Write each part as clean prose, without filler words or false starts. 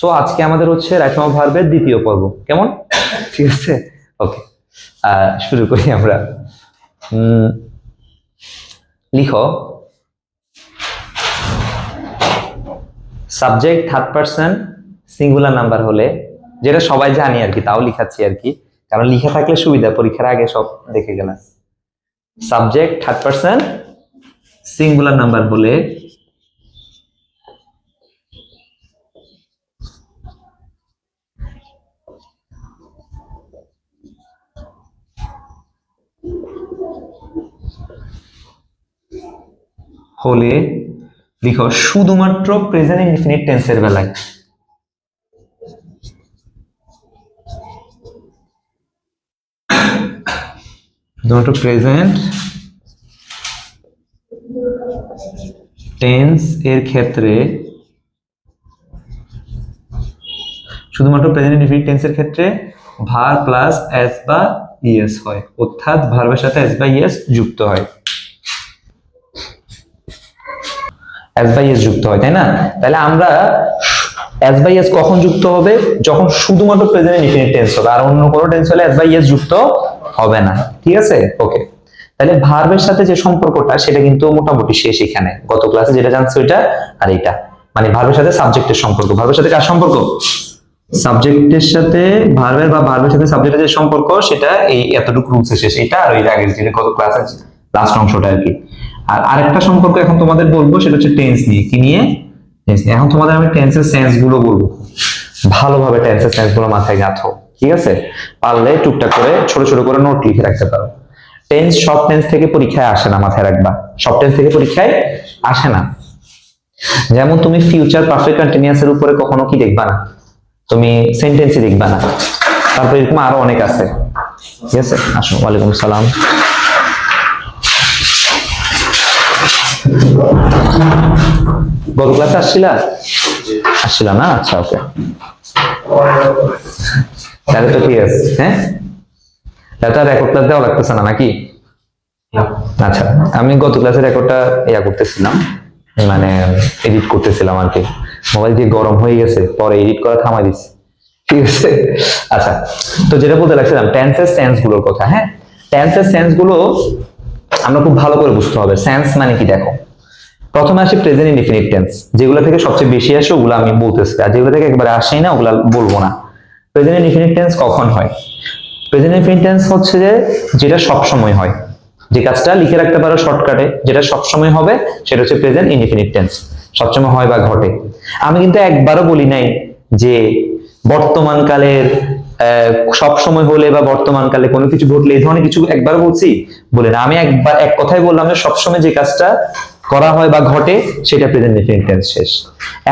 So আজকে আমাদের হচ্ছে রাইট ফর্ম অফ ভার্বের দ্বিতীয় পর্ব। কেমন? ঠিক আছে, ওকে, শুরু করি আমরা। লিখো subject third person singular number হলে, যেটা সবাই জানি আর কি, তাও লিখাচ্ছি আর কি, কারণ লিখে থাকলে সুবিধা, পরীক্ষার আগে সব দেখে গেলাম। Subject third person singular number হলে লিখো শুধুমাত্র প্রেজেন্ট ইনডিফিনিট টেন্সের বেলায় শুধুমাত্র প্রেজেন্ট টেন্স এর ক্ষেত্রে, শুধুমাত্র প্রেজেন্ট ইনডিফিনিট টেন্সের ক্ষেত্রে ভার্ব প্লাস এস বা ইএস হয়, অর্থাৎ ভার্বের সাথে এস বা ইএস যুক্ত হয়। এস বাই এস যুক্ত হয়, তাই না? তাহলে আমরা এস বাই এস কখন যুক্ত হবে? যখন শুধুমাত্র প্রেজেন্ট ইনডিফিনিট টেন্স হবে, আর অন্য কোনো টেন্স হলে এস বাই এস যুক্ত হবে না। ঠিক আছে, ওকে। তাহলে ভার্বের সাথে যে সম্পর্কটা সেটা কিন্তু মোটামুটি শেষ এখানে। গত ক্লাসে যেটা জানছো এটা আর এটা, মানে ভার্বের সাথে সাবজেক্টের সম্পর্ক। ভার্বের সাথে কার সম্পর্ক? সাবজেক্টের সাথে ভার্বের, বা ভার্বের সাথে সাবজেক্টের যে সম্পর্ক সেটা এই এতটুকু রুলসে শেষ। এটা আর ওই আগের যে গত ক্লাসের লাস্ট অংশটা আর কি। আর আরেকটা সম্পর্ক এখন তোমাদের বলবো, সেটা হচ্ছে টেন্স নিয়ে। কি নিয়ে? টেন্স নিয়ে। এখন তোমাদের আমি টেন্সের সেন্স গুলো বলবো, ভালোভাবে টেন্সের সেন্স গুলো মাথায় গাঁথো। ঠিক আছে, পারলে টুকটাক করে ছোট ছোট করে নোট লিখে রাখতে পারো। টেন্স সব টেন্স থেকে পরীক্ষায় আসে না, মাথায় রাখবা। সব টেন্স থেকে পরীক্ষায় আসে না। যেমন তুমি ফিউচার পারফেক্ট কন্টিনিউয়াস এর উপরে কখনো কি দেখবা না, তুমি সেন্টেন্সই দেখবা না। তারপর এরকম আরো অনেক আছে। ঠিক আছে, আসো। ওয়ালাইকুম সালাম। গত ক্লাসে আসছিলা না? আচ্ছা, ওকে, তাহলে তো ঠিক আছে। হ্যাঁ, তাহলে তো রেকর্ড ক্লাস দেওয়া লাগতেছে না নাকি? আচ্ছা, আমি গত ক্লাসের রেকর্ডটা করতেছিলাম, মানে এডিট করতেছিলাম আর কি। মোবাইল দিয়ে গরম হয়ে গেছে, পরে এডিট করা থামাই দিচ্ছি। ঠিক আছে, আচ্ছা। তো যেটা বলতে লাগছিলাম, টেন্সের সেন্স গুলোর কথা। হ্যাঁ, টেন্সের সেন্স গুলো আমরা খুব ভালো করে বুঝতে হবে। সেন্স মানে কি দেখো, প্রথমে আসে প্রেজেন্ট ইনডিফিনিট টেন্স, যেগুলো থেকে সবচেয়ে বেশি আসে ওগুলো আমি বলতেছি, আর যেগুলো থেকে একবারে আসেই না ওগুলো বলবো না। প্রেজেন্ট ইনডিফিনিট টেন্স কখন হয়? প্রেজেন্ট ইনডিফিনিট টেন্স হচ্ছে যেটা সব সময় হয়, যে কাজটা লিখে রাখতে পারো শর্টকাটে, যেটা সব সময় হবে সেটা হচ্ছে প্রেজেন্ট ইনডিফিনিট টেন্স। সবসময় হয় বা ঘটে। আমি কিন্তু একবারও বলি নাই যে বর্তমান কালের সব সময় হলে বা বর্তমান কালে কোনো কিছু ঘটলে, এই ধরনের কিছু একবার বলছি? বলি না। আমি একবার এক কথাই বললাম যে সবসময় যে কাজটা করা হয় বা ঘটে সেটা প্রেজেন্ট ইনডিফিনিট টেন্স। শেষ।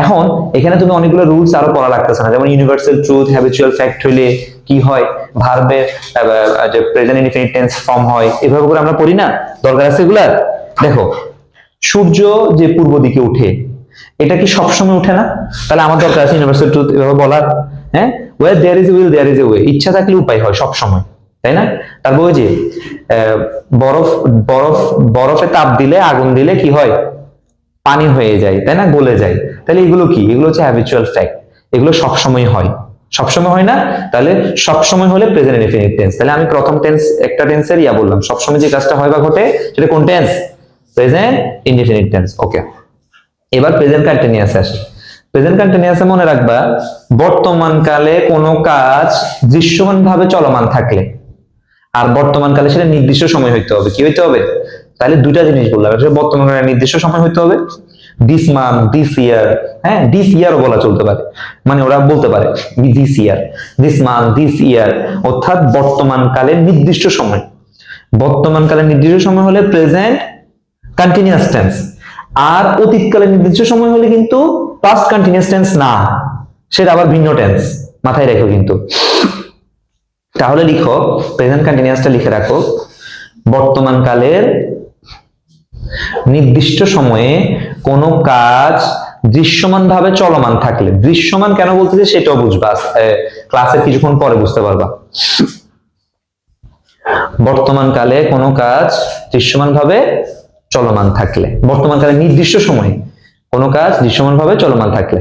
এখন এখানে তুমি অনেকগুলো রুলস আরো পড়া লাগতেছে না। যেমন ইউনিভার্সাল ট্রুথ, হ্যাবিচুয়াল ফ্যাক্ট হইলে কি হয়, ভার্বের যে প্রেজেন্ট ইনডিফিনিট টেন্স ফর্ম হয়, এভাবে করে আমরা পড়ি না? দরকার আছে এগুলার? দেখো, সূর্য যে পূর্ব দিকে উঠে, এটা কি সবসময় উঠে না? তাহলে আমার দরকার আছে ইউনিভার্সাল ট্রুথ এভাবে বলার। হ্যাঁ, where there is will there is a way, ইচ্ছা থাকলে উপায় হয় সব সময়, তাই না? তারপর ওই যে বরফে তাপ দিলে, আগুন দিলে কি হয়? পানি হয়ে যায়, তাই না? গলে যায়। তাহলে এগুলো কি? এগুলো হচ্ছে হ্যাবিচুয়াল ফ্যাক্ট। এগুলো সবসময় হয়, সবসময় হয় না? তাহলে সবসময় হলে প্রেজেন্ট ইনডিফিনিট টেন্স। তাহলে আমি প্রথম টেন্স, একটা টেন্সের বললাম, সবসময় যে কাজটা হয় বা ঘটে সেটা কোন tense? Present indefinite tense. Okay, এবার প্রেজেন্ট কন্টিনিউয়াস আসে। প্রেজেন্ট কন্টিনিউয়াসে মনে রাখবা, বর্তমান কালে কোনো কাজ দৃশ্যমান ভাবে চলমান থাকলে, আর বর্তমান কালে সেটা নির্দিষ্ট সময় হইতে হবে। কি হইতে হবে? তাহলে দুইটা জিনিস বললাম, বর্তমান কালে নির্দিষ্ট সময় হইতে হবে, দিস মান্থ, দিস ইয়ার। হ্যাঁ, দিস ইয়ারও বলা চলতে পারে, মানে ওরা বলতে পারে this year, this month, this ইয়ার, অর্থাৎ বর্তমান কালে নির্দিষ্ট সময়। বর্তমান কালে নির্দিষ্ট সময় হলে প্রেজেন্ট কন্টিনিউয়াস টেন্স, আর অতীতকালে নির্দিষ্ট সময় হলে কিন্তু পাস্ট কন্টিনিউয়াস টেন্স না, সেটা আবার ভিন্ন টেন্স। মাথায় রেখো কিন্তু। তাহলে লিখো, প্রেজেন্ট কন্টিনিউয়াসটা লিখে রাখো, বর্তমান কালের নির্দিষ্ট সময়ে কোনো কাজ দৃশ্যমান ভাবে চলমান থাকলে। দৃশ্যমান কেন বলতেছে সেটাও বুঝবা, ক্লাসের কিছুক্ষণ পরে বুঝতে পারবা। বর্তমান কালে কোনো কাজ দৃশ্যমান ভাবে চলমান থাকলে, বর্তমান কালে নির্দিষ্ট সময়ে কোনো কাজ দৃশ্যমান ভাবে চলমান থাকলে।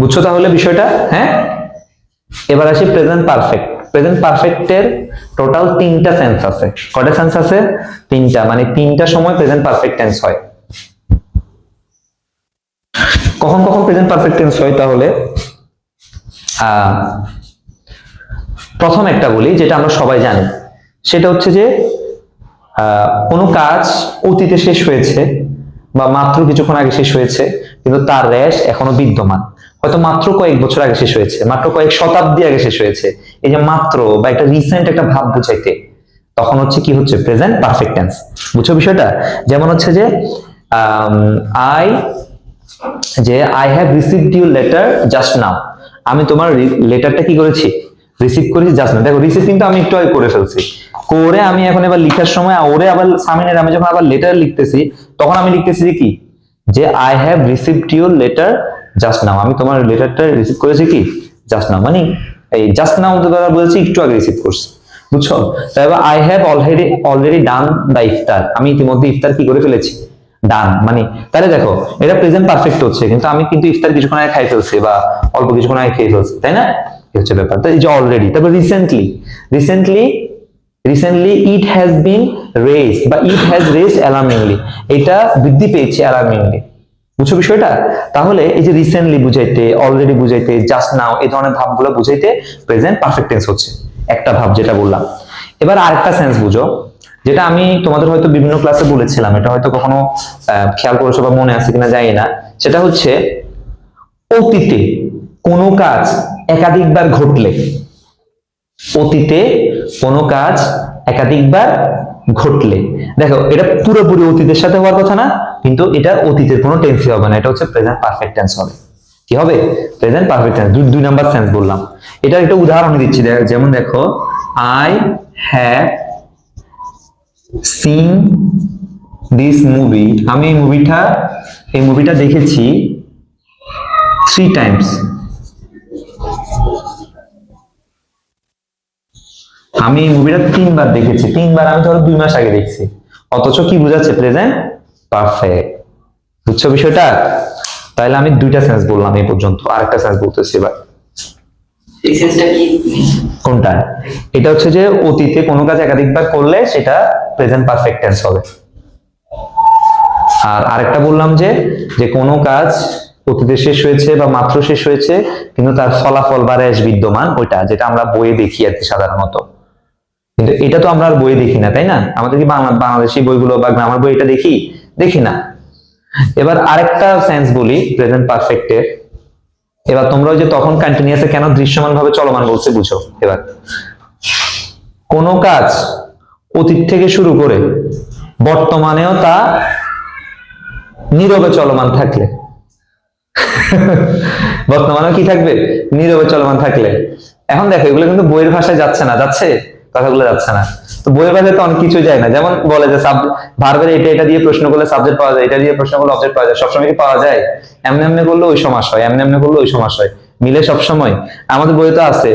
বুঝছো তাহলে বিষয়টা? হ্যাঁ, এবার আসি প্রেজেন্ট পারফেক্ট। প্রেজেন্ট পারফেক্টের টোটাল 3টা সেন্স আছে। কয়টা সেন্স আছে? 3টা, মানে 3টা সময় প্রেজেন্ট পারফেক্ট টেন্স হয়। কখন কখন প্রেজেন্ট পারফেক্ট টেন্স হয় তাহলে? প্রথম একটা বলি, যেটা আমরা সবাই জানি, সেটা হচ্ছে যে কোনো কাজ অতীতে শেষ হয়েছে বা মাত্র কিছুক্ষণ আগে শেষ হয়েছে, কিন্তু তার রেশ এখনো বিদ্যমান। হয়তো মাত্র কয়েক বছর আগে শেষ হয়েছে, মাত্র কয়েক শতাব্দী আগে শেষ হয়েছে। এই যে মাত্র বা একটা রিসেন্ট একটা ভাব বুঝাইতে তখন হচ্ছে কি হচ্ছে? Present perfect tense. বুঝছো বিষয়টা? যেমন হচ্ছে যে I I have received your letter just now. আমি তোমার লেটারটা কি করেছি? রিসিভ করেছি জাস্ট নাও। দেখো, রিসিভ কিন্তু আমি একটু আগে করে ফেলছি, করে আমি এখন এবার লিখার সময় ওরে আবার সামিনের আমি যখন আবার লেটার লিখতেছি, তখন আমি লিখতেছি যে কি, যে I have received your letter just now. আমি তোমার লেটারটা রিসিভ করেছি কি? Just now. মানে এই জাস্ট নাও দ্বারা বলেছি একটু আগে রিসিভ করছি। বুঝছো? তাই আই হ্যাভ অলরেডি ডান দা ইফতার। আমি ইতিমধ্যে ইফতার কি করে ফেলেছি? ডান। মানে তাহলে দেখো, এটা প্রেজেন্ট পারফেক্ট হচ্ছে, কিন্তু আমি কিন্তু ইফতার কিছুক্ষণ আগে খাই ফেলছি বা অল্প কিছুক্ষণ আগে খেয়ে ফেলছি, তাই না? এই হচ্ছে ব্যাপার। তো এই যে অলরেডি, তারপর recently it has been raised বা ইট হ্যাজ রেজড অ্যালার্মিংলি। এটা বৃদ্ধি পেয়েছে অ্যালার্মিংলি। বুঝছো বিষয়টা? তাহলে এই যে রিসেন্টলি বুঝাইতে, অলরেডি বুঝাইতে, জাস্ট নাও, এই ধরনের ভাবগুলো বুঝাইতে প্রেজেন্ট পারফেক্ট টেন্স হচ্ছে। একটা ভাব যেটা বললাম। এবার আরেকটা সেন্স বুঝো, যেটা আমি তোমাদের হয়তো বিভিন্ন ক্লাসে বলেছিলাম, এটা হয়তো কখনো খেয়াল করেছো বা মনে আছে কিনা জানি না। সেটা হচ্ছে অতীতে কোনো কাজ একাধিকবার ঘটলে। অতীতে কোনো কাজ একাধিকবার ঘটলে, দেখো এটা পুরোপুরি অতীতের সাথে হওয়ার কথা না, কিন্তু এটা অতীতের কোনো টেন্সই হবে না, এটা হচ্ছে প্রেজেন্ট পারফেক্ট টেন্স হবে। কি হবে? Present perfect tense. দুই নাম্বার সেন্স বললাম। এটার একটা উদাহরণ দিচ্ছি, যেমন দেখো, I have seen this movie. আমি এই মুভিটা দেখেছি 3 টাইমস। আমি এই মুভিটা 3বার দেখেছি। 3বার আমি ধরো 2 মাস আগে দেখছি, অথচ কি বুঝাচ্ছে? Present perfect. বুঝছো বিষয়টা? তাহলে আমি 2টা সেন্স বললাম এই পর্যন্ত, আরেকটা সেন্স বলতেছি এবার। এই সেন্সটা কি? কোনটা? এটা হচ্ছে যে অতীতে কোনো কাজ একাধিকবার করলে সেটা প্রেজেন্ট পারফেক্ট টেন্স হবে। আর আরেকটা বললাম যে কোনো কাজ অতীতে শেষ হয়েছে বা মাত্র শেষ হয়েছে, কিন্তু তার ফলাফল বা রেশ বিদ্যমান, ওইটা যেটা আমরা বইয়ে দেখি আর কি সাধারণত। কিন্তু এটা তো আমরা আর বইয়ে দেখি না, তাই না? আমাদের কি বাংলাদেশি বইগুলো বা গ্রামার বই এটা দেখি না। এবার আরেকটা সেন্স বলি প্রেজেন্ট পারফেক্টের। এবার তোমরা ওই যে তখন কন্টিনিউয়াসে কেন দৃশ্যমান ভাবে চলমান বলছে বুঝো। এবার কোনো কাজ অতীত থেকে শুরু করে বর্তমানেও তা নীরবে চলমান থাকলে, বর্তমানেও কি থাকবে? নীরবে চলমান থাকলে। এখন দেখো, এগুলো কিন্তু বইয়ের ভাষায় যাচ্ছে না, যাচ্ছে? কথাগুলো যাচ্ছে না। তো বইয়ের ভাষায় তো অনেক কিছু যায় না। যেমন বলে যে ভার্বের এটা দিয়ে প্রশ্ন করলে সাবজেক্ট পাওয়া যায়, এটা দিয়ে প্রশ্ন করলে অবজেক্ট পাওয়া যায়। সবসময় কি পাওয়া যায়? এমনি এমনি করলে ওই সমাস হয়, এমনি এমনি করলে ওই সমাস হয়, মিলে সবসময়? আমাদের বইয়ে তো আছে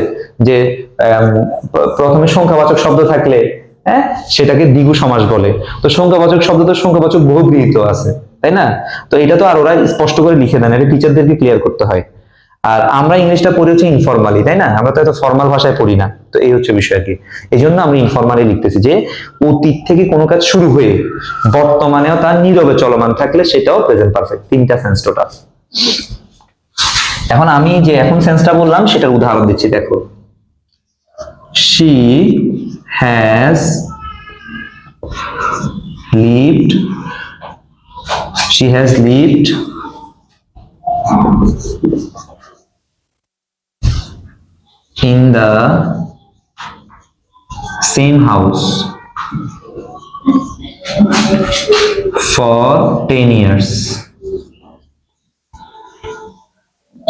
যে প্রথমে সংখ্যাবাচক শব্দ থাকলে হ্যাঁ সেটাকে দ্বিগু সমাস বলে। তো সংখ্যাবাচক শব্দ তো সংখ্যাবাচক বহুব্রীহিত আছে, তাই না? তো এটা তো আর ওরা স্পষ্ট করে লিখে দেন, এটা টিচারদেরকে ক্লিয়ার করতে হয়। আর আমরা ইংলিশটা পড়ি হচ্ছে ইনফরমালি, তাই না? আমরা তো এত ফর্মাল ভাষায় পড়ি না। তো এই হচ্ছে বিষয় কি, এই জন্য আমরা ইনফরমালি লিখতেছি যে অতীত থেকে কোনো কাজ শুরু হয়ে বর্তমানেও তার নীরবে চলমান থাকলে সেটাও প্রেজেন্ট পারফেক্ট। 3টা সেন্স টোটাল। এখন আমি যে এখন সেন্সটা বললাম সেটার উদাহরণ দিচ্ছি, দেখো। She has lived in the same house for 10 years.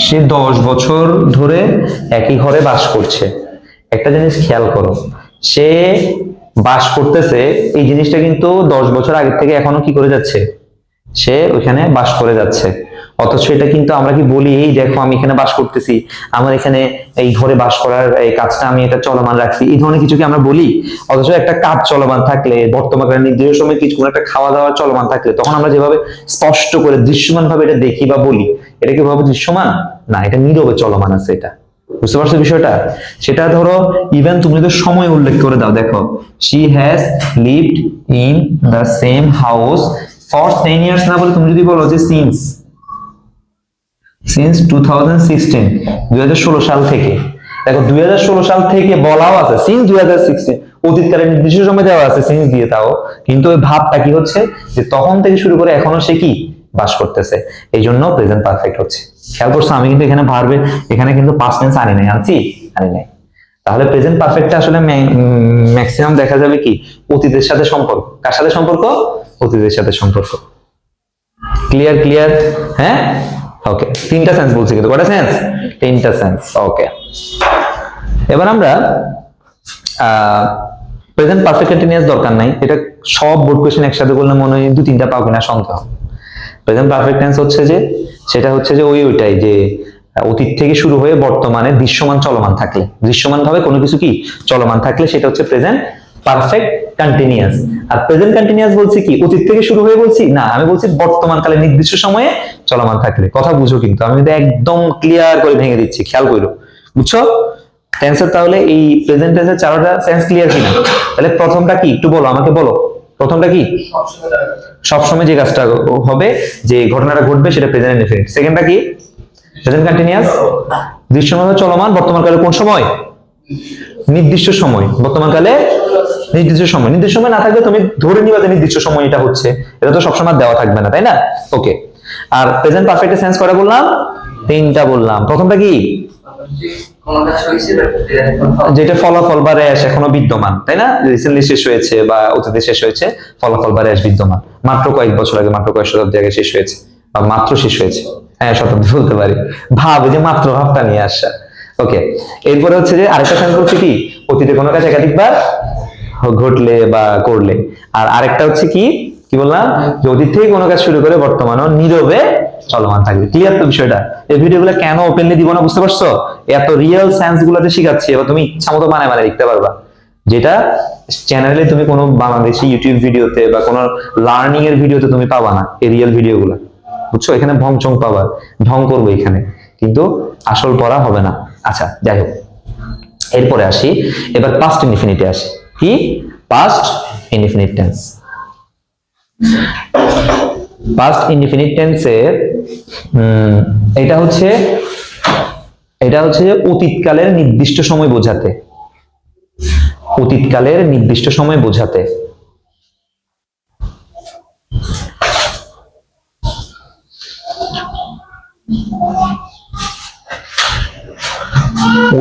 সে 10 বছর ধরে একই ঘরে বাস করছে। একটা জিনিস খেয়াল করো, সে বাস করতেছে, এই জিনিসটা কিন্তু 10 বছর আগে থেকে এখনো কি করে যাচ্ছে? সে ওইখানে বাস করে যাচ্ছে। অথচ এটা কিন্তু আমরা কি বলি, এই দেখো আমি এখানে বাস করতেছি, আমার এখানে এই ঘরে বাস করার এই কাজটা আমি এটা চলমান রাখছি, এই ধরনের কিছু কি আমরা বলি? অথচ একটা কাজ চলমান থাকলে, বর্তমানে নির্দিষ্ট সময় কিছু একটা খাওয়া দাওয়া চলমান থাকলে, তখন আমরা যেভাবে স্পষ্ট করে দৃশ্যমান ভাবে এটা দেখি বা বলি, এটা কি ভাবে দৃশ্যমান না, এটা নীরবে চলমান আছে। এটা বুঝতে পারছো বিষয়টা? সেটা ধরো ইভেন তুমি যদি সময় উল্লেখ করে দাও, দেখো she has lived in the same house for 10 years না বলে তুমি যদি বলো যে since 2016 সাল থেকে, দেখো 2016 সাল থেকে বলাও আছে since 2016, অতীতকালের নির্দিষ্ট সময় দেওয়া আছে since দিয়ে, তাও কিন্তু ওই ভাবটা কি হচ্ছে যে তখন থেকে শুরু করে এখনো সে কি বাস করতেছে, এই জন্য প্রেজেন্ট পারফেক্ট হচ্ছে। খেয়াল করছো আমি কিন্তু এখানে ভার্বের এখানে কিন্তু পাস্ট টেন্স আনি নাই, আনি নাই। তাহলে প্রেজেন্ট পারফেক্টটা আসলে ম্যাক্সিমাম দেখা যাবে কি অতীতের সাথে সম্পর্ক। কার সাথে সম্পর্ক? অতীতের সাথে সম্পর্ক। ক্লিয়ার? হ্যাঁ, ওকে। তিনটা সেন্স বলছি কিন্তু, কয়টা সেন্স? তিনটা সেন্স। ওকে, এবার আমরা প্রেজেন্ট পারফেক্ট কন্টিনিউয়াস দরকার নাই, এটা সব বোর্ড কোশ্চেন একসাথে করলে মনে হয় 2-3টা পাবো কিনা সন্দেহ। প্রেজেন্ট পারফেক্ট টেন্স হচ্ছে যে সেটা হচ্ছে যে ওইটাই যে অতীত থেকে শুরু হয়ে বর্তমানে দৃশ্যমান চলমান থাকলে, দৃশ্যমান ভাবে কোনো কিছু কি চলমান থাকলে সেটা হচ্ছে প্রেজেন্ট পারফেক্ট কন্টিনিউয়াস। আর প্রেজেন্ট কন্টিনিউয়াস বলছি কি অতীত থেকে শুরু হয়ে বলছি না, আমি বলছি বর্তমান কালে নির্দিষ্ট সময়ে চলমান থাকলে। কথা বুঝো কিন্তু, আমি কিন্তু একদম ক্লিয়ার করে ভেঙে দিচ্ছি, খেয়াল করো, বুঝছো টেন্সের? তাহলে এই প্রেজেন্ট টেন্সের চারটা সেন্স ক্লিয়ার কিনা? তাহলে প্রথমটা কি একটু বলো, আমাকে বলো প্রথমটা কি? সবসময় যে কাজটা হবে, যে ঘটনাটা ঘটবে সেটা প্রেজেন্ট ইনডেফিনিট। সেকেন্ডটা কি? প্রেজেন্ট কন্টিনিউয়াস, দৃশ্যমান চলমান, বর্তমানকালে কোন সময়? নির্দিষ্ট সময়। বর্তমানকালে নির্দিষ্ট সময়, নির্দিষ্ট সময় না থাকলে তুমি ধরে নিবা যে নির্দিষ্ট সময় এটা হচ্ছে, এটা তো সবসময় দেওয়া থাকবে না, তাই না? ওকে, আর প্রেজেন্ট পারফেক্টের সেন্স কয়টা বললাম? তিনটা বললাম। প্রথমটা কি? যেটা ফলাফল বা রেশ এখনো বিদ্যমান, তাই না? রিসেন্টলি শেষ হয়েছে বা অতীতে শেষ হয়েছে, ফলাফল বা রেশ বিদ্যমান, মাত্র কয়েক বছর আগে, মাত্র কয়েক শতাব্দী আগে শেষ হয়েছে, বা মাত্র শেষ হয়েছে। হ্যাঁ, শতাব্দী বলতে পারি, ভাব যে মাত্র ভাবটা নিয়ে আসা। ওকে, এরপরে হচ্ছে যে আরেকটা সেন্স হচ্ছে কি অতীতে কোনো কাজ একাধিকবার ঘটলে বা করলে। আর আরেকটা হচ্ছে কি কি বললাম? যে অতীত থেকে কোনো কাজ শুরু করে বর্তমানও নীরবে চলমান থাকবে। ক্লিয়ার তো বিষয়টা? এই ভিডিওগুলো কেন ওপেনলি দিব না বুঝতে পারছো? এত রিয়েল সেন্স গুলোতে শিখাচ্ছি, এবার তুমি ইচ্ছা মতো বানায় লিখতে পারবা, যেটা চ্যানেলে তুমি কোনো বাংলাদেশি ইউটিউব ভিডিওতে বা কোনো লার্নিং এর ভিডিওতে তুমি পাবা না, এই রিয়েল ভিডিওগুলো, বুঝছো? এখানে ভংচং পাবা, ঢং করবো এখানে, কিন্তু আসল পড়া হবে না। আচ্ছা, যাই হোক, এরপরে আসি, এবার পাস্ট ইনডিফিনিটে আসি। কি? Past indefinite tense. Past indefinite টেন্সের এটা হচ্ছে অতীতকালের নির্দিষ্ট সময় বোঝাতে, অতীতকালের নির্দিষ্ট সময় বোঝাতে।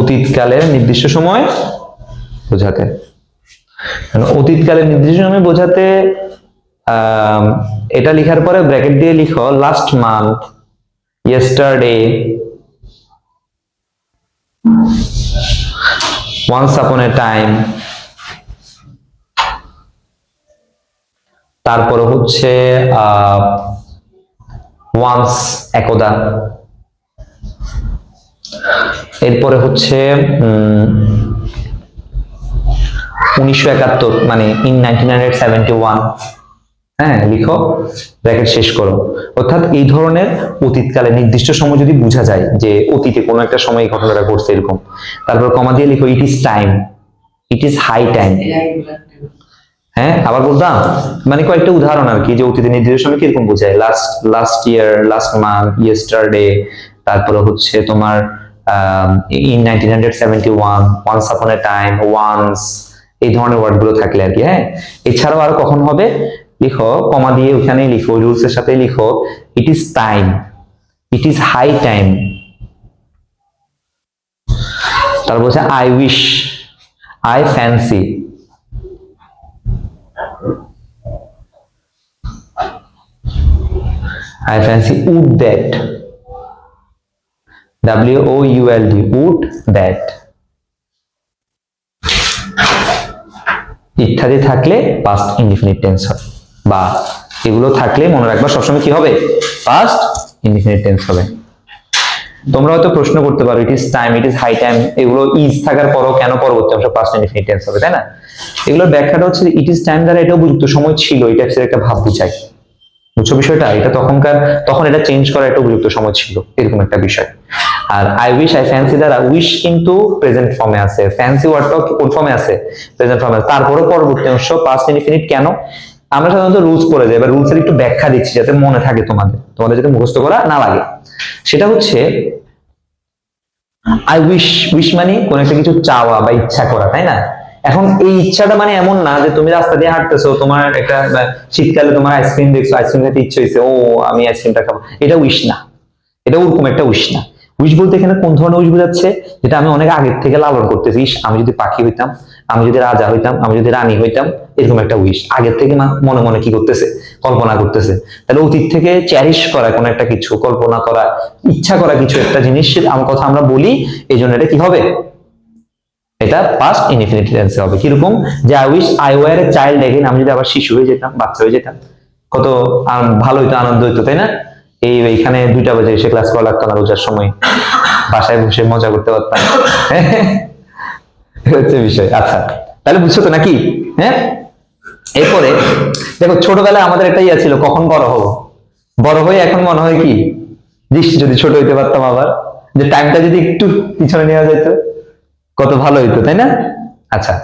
অতীতকালের নির্দিষ্ট সময় বোঝাতে, অতীতকালের নির্দিষ্ট সময় বোঝাতে এটা লেখার পরে ব্র্যাকেট দিয়ে লিখো last month, yesterday, once upon a time, তারপরে হচ্ছে once, একদা, এরপরে হচ্ছে 1971, মানে in 1971। হ্যাঁ, লিখো, ব্র্যাকেট শেষ করো। অর্থাৎ এই ধরনের অতীতকালে নির্দিষ্ট সময় যদি বোঝা যায় যে অতীতে কোনো একটা সময় এই ঘটনাটা ঘটছে এরকম, তারপর কমা দিয়ে লিখো it is time, it is high time. হ্যাঁ, আবার বলতাম মানে কয়েকটা উদাহরণ আর কি, যে অতীতে নির্দিষ্ট সময় কিরকম বোঝায়, last year, last month, yesterday, তারপরে হচ্ছে তোমার in 1971, once upon a time, once, এই ধরনের ওয়ার্ড গুলো থাকলে আর কি। হ্যাঁ, এছাড়াও আরো কখন হবে লিখো, কমা দিয়ে ওখানে লিখো, রুলস এর সাথে লিখো it is time, it is high time. তারপর হচ্ছে I wish, I fancy, I fancy would that, WOULD, would that, ইত্যাদি থাকলে পাস্ট ইনডিফিনিট টেন্স হবে, বা এগুলো থাকলে মনে রাখবা সবসময় কি হবে? পাস্ট ইনডিফিনিট টেন্স হবে। তোমরা হয়তো প্রশ্ন করতে পারো it is time, it is high time, এগুলো ইজ থাকার পরও কেন পরবর্তী অংশ পাস্ট ইনডিফিনিট টেন্স হবে, তাই না? এগুলোর ব্যাখ্যাটা হচ্ছে ইট ইজ টাইম দ্বারা এটা উপযুক্ত সময় ছিল, এটা একটা ভাব বুঝায়। বুঝছো বিষয়টা? এটা তখন এটা চেঞ্জ করা একটা উপযুক্ত সময় ছিল, এরকম একটা বিষয়। আর আই উইশ, আই ফ্যান্সি দ্বারা উইশ কিন্তু প্রেজেন্ট ফর্মে আছে, ফ্যান্সি ওয়ার্ডটাও কোন ফর্মে আছে? প্রেজেন্ট ফর্মে। তারপরে পরবর্তী অংশ পাস্ট ইনডিফিনিট কেন? আমরা সাধারণত রুলস পড়ে যাই, এবার রুলস এর একটু ব্যাখ্যা দিচ্ছি যাতে মনে থাকে, তোমাদের যাতে মুখস্থ করা না লাগে। সেটা হচ্ছে আই উইশ, উইশ মানে কোন একটা কিছু চাওয়া বা ইচ্ছা করা, তাই না? এখন এই ইচ্ছাটা মানে এমন না যে তুমি রাস্তা দিয়ে হাঁটতেছো, তোমার একটা শীতকালে তোমার আইসক্রিম দেখছো, আইসক্রিম খেতে ইচ্ছে হয়েছে, ও আমি আইসক্রিমটা খাবো, এটা উইশ না। এটা ওরকম একটা উইশ না। উইশ বলতে এখানে কোন ধরনের উইশ বোঝাচ্ছে? যেটা আমি অনেক আগের থেকে লালন করতেছি, আমি যদি পাখি হইতাম, আমি যদি রাজা হইতাম, আমি যদি রানী হইতাম, এরকম একটা উইশ আগের থেকে মনে মনে কি করতেছে? কল্পনা করতেছে। তাহলে অতীত থেকে চ্যারিশ করা কোন একটা কিছু, কল্পনা করা, ইচ্ছা করা কিছু একটা জিনিস আমার কথা আমরা বলি, এই জন্য এটা কি হবে? এটা পাস্ট ইনডিফিনিট টেন্সে হবে। কিরকম? যে I wish I were a child again, আমি যদি আবার শিশু হয়ে যেতাম, বাচ্চা হয়ে যেতাম, কত ভালো হইতো, আনন্দ হইতো, তাই না? এইখানে 2টা বাজে এসে ক্লাস করা লাগতো না, রোজার সময় বাসায় বসে মজা করতে পারতাম। হচ্ছে বিষয়। আচ্ছা, তাহলে বুঝছো তো নাকি? হ্যাঁ, এরপরে দেখো ছোটবেলায় আমাদের একটা ইয়া ছিল, কখন বড় হবো। বড় হয়ে এখন মনে হয় কি, যদি ছোট হইতে পারতাম আবার, যে টাইমটা যদি একটু পিছনে নেওয়া যেত কত ভালো হইতো, তাই না? আচ্ছা,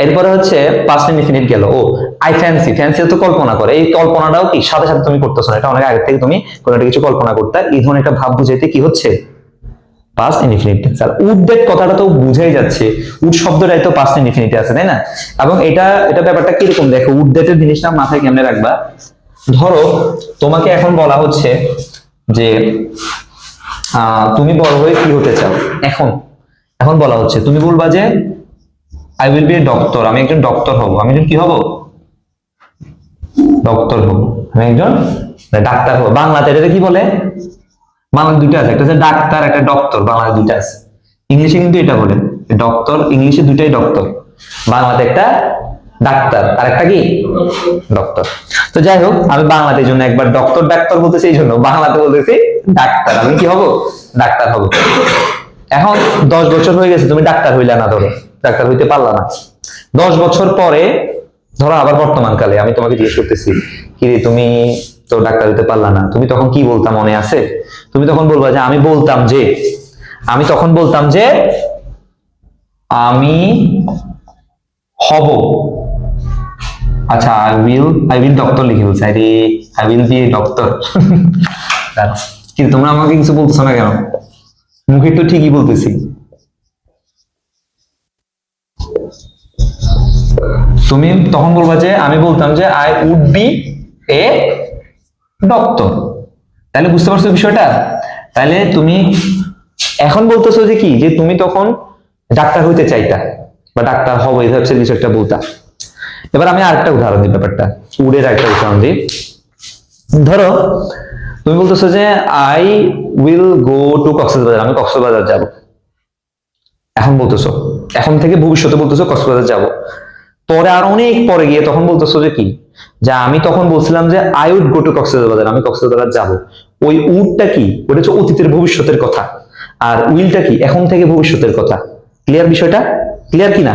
এরপরে হচ্ছে পাস্ট ইনডিফিনিট গেল। ও আই ফ্যান্সি, ফ্যান্সি তো কল্পনা করে, এই কল্পনাটাও কি সাথে সাথে তুমি করতেছো না, এটা অনেক আগে থেকে তুমি কোনো একটা কিছু কল্পনা করতে, এই ধরনের একটা ভাব বুঝাইতে কি হচ্ছে? Past indefinite tense. আর উড দ্যাট কথাটা তো বুঝাই যাচ্ছে, উড শব্দটাই তো পাস্ট ইনডিফিনিটে আছে, তাই না? এবং এটা ব্যাপারটা কিরকম দেখো, উড দ্যাটের জিনিসটা মাথায় কেমনে রাখবা। ধরো তোমাকে এখন বলা হচ্ছে যে তুমি বড় হয়ে কি হতে চাও। এখন বলা হচ্ছে, তুমি বলবা যে I will be a doctor, আমি একজন ডক্টর হব। আমি একজন কি হব? ডক্টর হব। আমি একজন ডাক্তার হব। বাংলাতে এটা কি বলে? বাংলা দুইটা আছে, একটা হচ্ছে ডাক্তার, একটা ডক্টর, বাংলাতে দুইটা আছে। ইংলিশে কিন্তু এটা বলে ডক্টর, ইংলিশে দুইটাই ডক্টর, বাংলাতে একটা ডাক্তার আর একটা কি ডক্টর। তো যাই হোক, আমি বাংলাতে জন্য একবার ডাক্তার বলতেছি, এই জন্য বাংলাতে বলতেছি ডাক্তার। আমি কি হব? ডাক্তার হব। এখন 10 বছর হয়ে গেছে, তুমি ডাক্তার হইলা না, ধরো ডাক্তার হইতে পারলা না। 10 বছর পরে ধরো আবার বর্তমান কালে আমি তোমাকে জিজ্ঞেস করতেছি, কি রে তুমি তো ডাক্তার হইতে পারলা না, তুমি তখন কি বলতাম মনে আছে? তুমি তখন বলবা যে আমি তখন বলতাম যে আমি হব। আচ্ছা, আই উইল ডক্টর লিখে বলছি, আরে I will be a doctor. কিন্তু তোমরা আমাকে কিছু বলতেছো না কেন? মুখে তো ঠিকই বলতেছি। তুমি তখন বলবা যে আমি বলতাম যে I would be a doctor. তাহলে বুঝতে পারছো বিষয়টা? তাহলে তুমি এখন বলতেছো যে কি, যে তুমি তখন ডাক্তার হইতে চাইতা বা ডাক্তার হবো, এই হচ্ছে বিষয়টা বলতা। এবার আমি আরেকটা উদাহরণ দিই, ব্যাপারটা উডের আরেকটা উদাহরণ দিই। ধরো তুমি বলতেছো যে I will go to Cox's Bazar, আমি কক্সবাজার যাব। এখন বলতেছো, এখন থেকে ভবিষ্যতে বলতেছো কক্সবাজার যাব। পরে আর অনেক পরে গিয়ে তখন বলতেছো যে কি, যে আমি তখন বলছিলাম যে I would go to Cox's Bazar, আমি কক্সবাজার যাব। ওই উডটা কি? ওটা হচ্ছে অতীতের ভবিষ্যতের কথা, আর উইলটা কি? এখন থেকে ভবিষ্যতের কথা। ক্লিয়ার বিষয়টা? ক্লিয়ার কি না?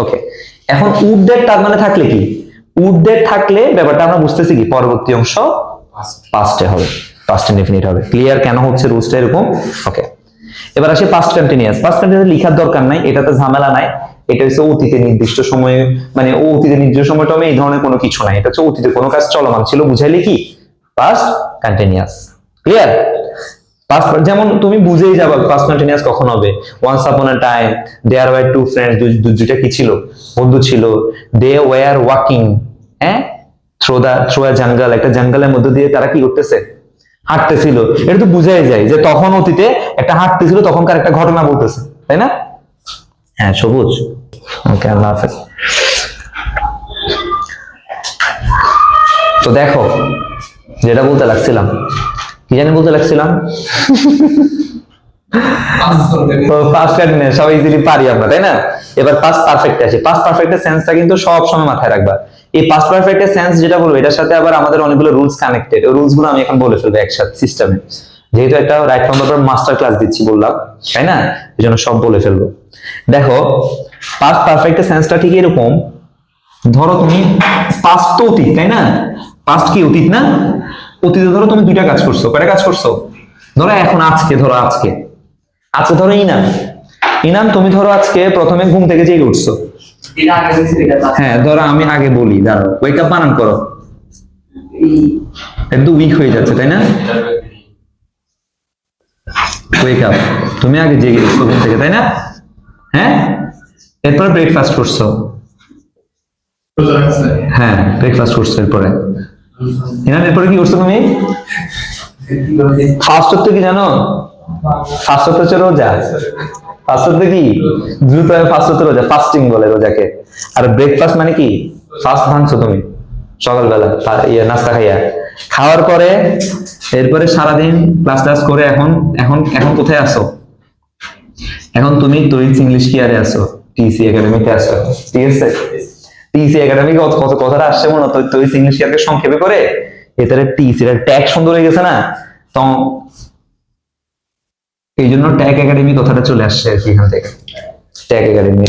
ওকে। এখন উড দ্যাট তার মানে থাকলে কি, উড দ্যাট থাকলে ব্যাপারটা আমরা বুঝতেছি কি, পরবর্তী অংশ পাস্টে হবে, পাস্ট ইনডিফিনিট হবে। ক্লিয়ার কেন হচ্ছে রুলসটা এরকম? ওকে। এবার আসে পাস্ট কন্টিনিউয়াস। পাস্ট কন্টিনিউয়াস লিখার দরকার নাই, এটাতে ঝামেলা নাই। এটা হচ্ছে অতীতে নির্দিষ্ট সময়ে, মানে অতীতে নির্দিষ্ট সময়টা এই ধরনের কোনো কিছু নাই। এটা হচ্ছে অতীতে কোনো কাজ চলমান ছিল, বুঝাইলে কি পাস্ট কন্টিনিউয়াস। ক্লিয়ার? পাস্ট যেমন তুমি বুঝেই যাবা পাস্ট কন্টিনিউয়াস কখন হবে। Once upon a time there were two friends, দুইটা কি ছিল? বন্ধু ছিল। They were walking through a jungle, একটা জঙ্গলের মধ্যে দিয়ে তারা কি করতেছে? হাঁটতেছিল। এটা তো বুঝাই যায় যে তখন অতীতে একটা হাঁটতেছিল, তখনকার একটা ঘটনা বলতেছে, তাই না? হ্যাঁ, সবুজ। ওকে, আল্লাহ হাফেজ। তো দেখো, যেটা বলতে লাগছিলাম, কি জানি বলতে লাগছিলাম, পাস্ট কন্টিনিউয়াস সব ইজিলি পারি আমরা, তাই না? এবার পাস্ট পারফেক্টে আসি। পাস্ট পারফেক্টের সেন্সটা কিন্তু সব সময় মাথায় রাখবা। এই পাস্ট পারফেক্টের সেন্স যেটা বলবো, এটার সাথে আবার আমাদের অনেকগুলো রুলস কানেক্টেড। ওই রুলস গুলো আমি এখন বলে ফেলবো একসাথে সিস্টেমে, যেহেতু একটা right from the master class দিচ্ছি বললাম, তাই না? এই জন্য সব বলে ফেলবো। দেখো, পাস্ট পারফেক্টের সেন্সটা ঠিক এরকম। ধরো তুমি পাস্ট তো অতীত, তাই না? পাস্ট কি অতীত না? অতীতে ধরো তুমি দুইটা কাজ করছো, কয়টা কাজ করছো? ধরো এখন আজকে ধরো আজকে ধরো ইনাম তুমি ধরো আজকে প্রথমে ঘুম থেকে জেগে উঠছো। যেটা আগে হয়েছে এটা past। হ্যাঁ ধরো আমি আগে বলি, দাঁড়াও ওয়েক আপ বানান করো, একদম উইক হয়ে যাচ্ছে তাই না? ওয়েক আপ, তুমি আগে জেগে উঠছো ঘুম থেকে তাই না? হ্যাঁ, এরপরে ব্রেকফাস্ট করছো। হ্যাঁ ব্রেকফাস্ট করছো, এরপরে এরপরে কি করছো তুমি? ফার্স্ট হচ্ছে কি জানো? ফার্স্ট হচ্ছে রোজা। ফার্স্ট হচ্ছে কি? দ্রুত ফার্স্ট হচ্ছে রোজা, ফাস্টিং বলে রোজাকে। আর ব্রেকফাস্ট মানে কি? ফার্স্ট ভাঙছো তুমি সকালবেলা নাস্তা খাইয়া, খাওয়ার পরে এরপরে সারাদিন ক্লাস করে এখন এখন এখন কোথায় আসো? এখন তুমি তৈরিস ইংলিশ কেয়ারে আসো, টিসি একাডেমিতে আসো, ঠিক আছে? টিসি একাডেমি কথাটা আসছে মনে হয় তৈরিস ইংলিশ কেয়ারকে সংক্ষেপে করে এটারে টিসি এর ট্যাগ সুন্দর হয়ে গেছে না, তো এই জন্য ট্যাগ একাডেমি কথাটা চলে আসছে আর কি এখান থেকে। ট্যাগ একাডেমি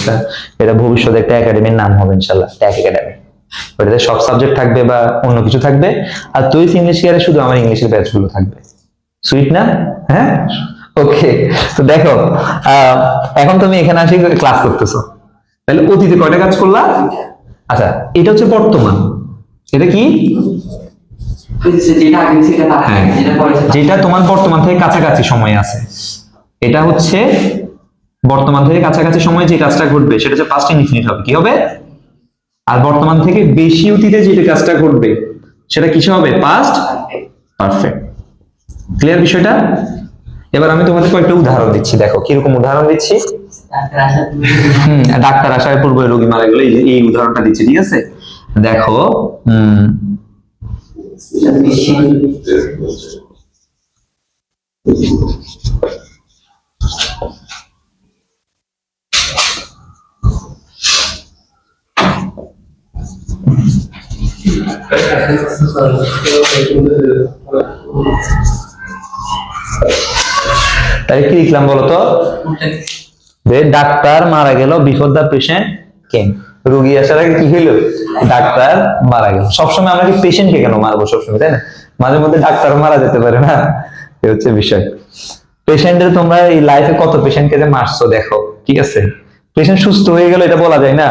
এটা ভবিষ্যতে একটা একাডেমির নাম হবে ইনশাল্লাহ, ট্যাগ একাডেমি। ওটাতে সব সাবজেক্ট থাকবে বা অন্য কিছু থাকবে, আর তৈরিস ইংলিশ কেয়ারে শুধু আমার ইংলিশের ব্যাচ গুলো থাকবে। সুইট না? হ্যাঁ ওকে। তো দেখো এখন তুমি এখানে আসি ক্লাস করতেছো, তাহলে অতীতে কয়টা কাজ করলা? আচ্ছা এটা হচ্ছে বর্তমান, এটা কি? যেটা আগে হয়েছে এটা past, হ্যাঁ যেটা পরে হয়েছে past। যেটা তোমার বর্তমান থেকে কাছাকাছি সময় আছে, এটা হচ্ছে বর্তমান থেকে কাছাকাছি সময় যে কাজটা ঘটবে সেটা হচ্ছে পাস্ট ইনডিফিনিট হবে, কি হবে? আর বর্তমান থেকে বেশি অতীতে যে কাজটা ঘটবে সেটা কিছু হবে? Past perfect. ক্লিয়ার বিষয়টা? এবার আমি তোমাদের কয়েকটা উদাহরণ দিচ্ছি, দেখো কিরকম উদাহরণ দিচ্ছি। ডাক্তার আসার পূর্বে ডাক্তার আসার পূর্বে রোগী মারা গেল, এই উদাহরণটা দিচ্ছি, ঠিক আছে? দেখো বেশি তাই কি লিখলাম বলতো? যে ডাক্তার মারা গেল বিফোর দ্য পেশেন্ট কেম। রোগী আসার আগে কি হইলো? ডাক্তার মারা গেল। সবসময় আমরা কি পেশেন্টকে কেন মারবো সবসময়, তাই না? মাঝে মধ্যে ডাক্তার মারা যেতে পারে না, এই হচ্ছে বিষয়। পেশেন্টের তোমরা এই লাইফে কত পেশেন্টকে যে মারছো দেখো, ঠিক আছে? পেশেন্ট সুস্থ হয়ে গেল এটা বলা যায় না,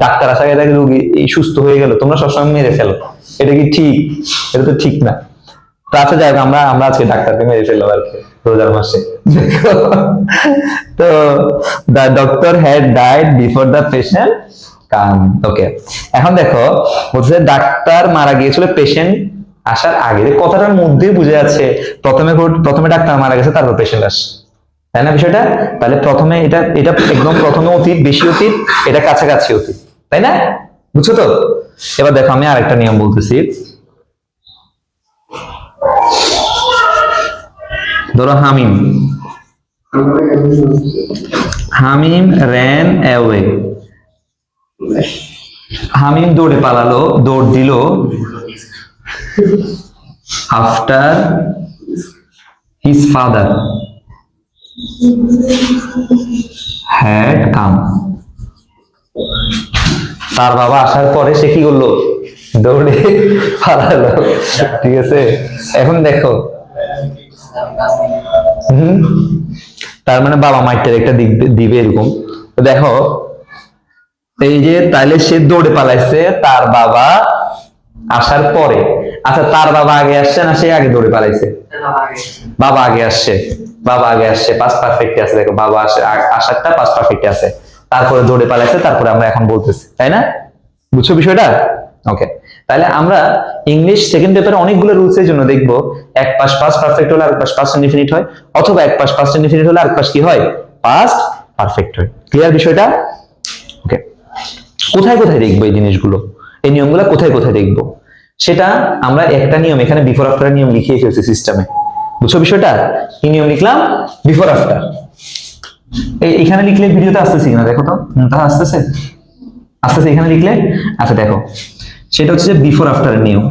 ডাক্তার আসার আগে রোগী এই সুস্থ হয়ে গেল তোমরা সবসময় মেরে ফেলো, এটা কি ঠিক? এটা তো ঠিক না। তো আচ্ছা যাই হোক, আমরা আজকে ডাক্তারকে মেরে ফেললাম আর কি রোজার মাসে। তো the doctor had died before the patient come. ওকে, এখন দেখো বলছে ডাক্তার মারা গিয়েছিল পেশেন্ট আসার আগে। কথাটার মধ্যে বুঝে আছে প্রথমে ডাক্তার মারা গেছে তারপর পেশেন্ট আসে, তাই না বিষয়টা? তাহলে প্রথমে এটা একদম প্রথমে অতীত, বেশি অতীত, এটা কাছাকাছি অতীত, তাই না? বুঝছো তো? এবার দেখো আমি আরেকটা নিয়ম বলতেছি। ধরো হামিম ran away, হামিম দৌড়ে পালালো, দৌড় দিল after his father had come. তার বাবা আসার পরে সে কি করলো? দৌড়ে পালালো, ঠিক আছে? এখন দেখো তার মানে বাবা মাইটের একটা দিবে এরকম। তো দেখো এই যে তাইলে সে দৌড়ে পালাইছে তার বাবা আসার পরে। আচ্ছা তার বাবা আগে আসছে না সে আগে দৌড়ে পালাইছে? বাবা আগে আসছে, পাস্ট পারফেক্টে আছে। দেখো বাবা আসারটা পাস্ট পারফেক্টে আছে, তারপরে দৌড়ে পালাইছে, তারপরে আমরা এখন বলতেছি, তাই না? বুঝছো বিষয়টা? ওকে, তাহলে আমরা ইংলিশ সেকেন্ড পেপারে অনেকগুলো রুলস এর জন্য দেখবো এক পাশ পাস্ট পারফেক্ট হলে আরেক পাশ পাস্ট ইনডিফিনিট হয়, অথবা এক পাশ পাস্ট ইনডিফিনিট হলে আরেক পাশ কি হয়? পাস্ট পারফেক্ট হয়। ক্লিয়ার বিষয়টা? ওকে, কোথায় কোথায় দেখবো এই জিনিসগুলো, এই নিয়মগুলো কোথায় কোথায় দেখবো সেটা আমরা একটা নিয়ম এখানে বিফোর আফটার নিয়ম লিখিয়ে ফেলছি সিস্টেমে। বুঝছো বিষয়টা? কি নিয়ম লিখলাম? Before after. এখানে লিখলে ভিডিওতে আসতেছি কিনা দেখো তো, আসতেছে এখানে লিখলে। আচ্ছা দেখো সেটা হচ্ছে যে বিফোর আফটার নিয়ম।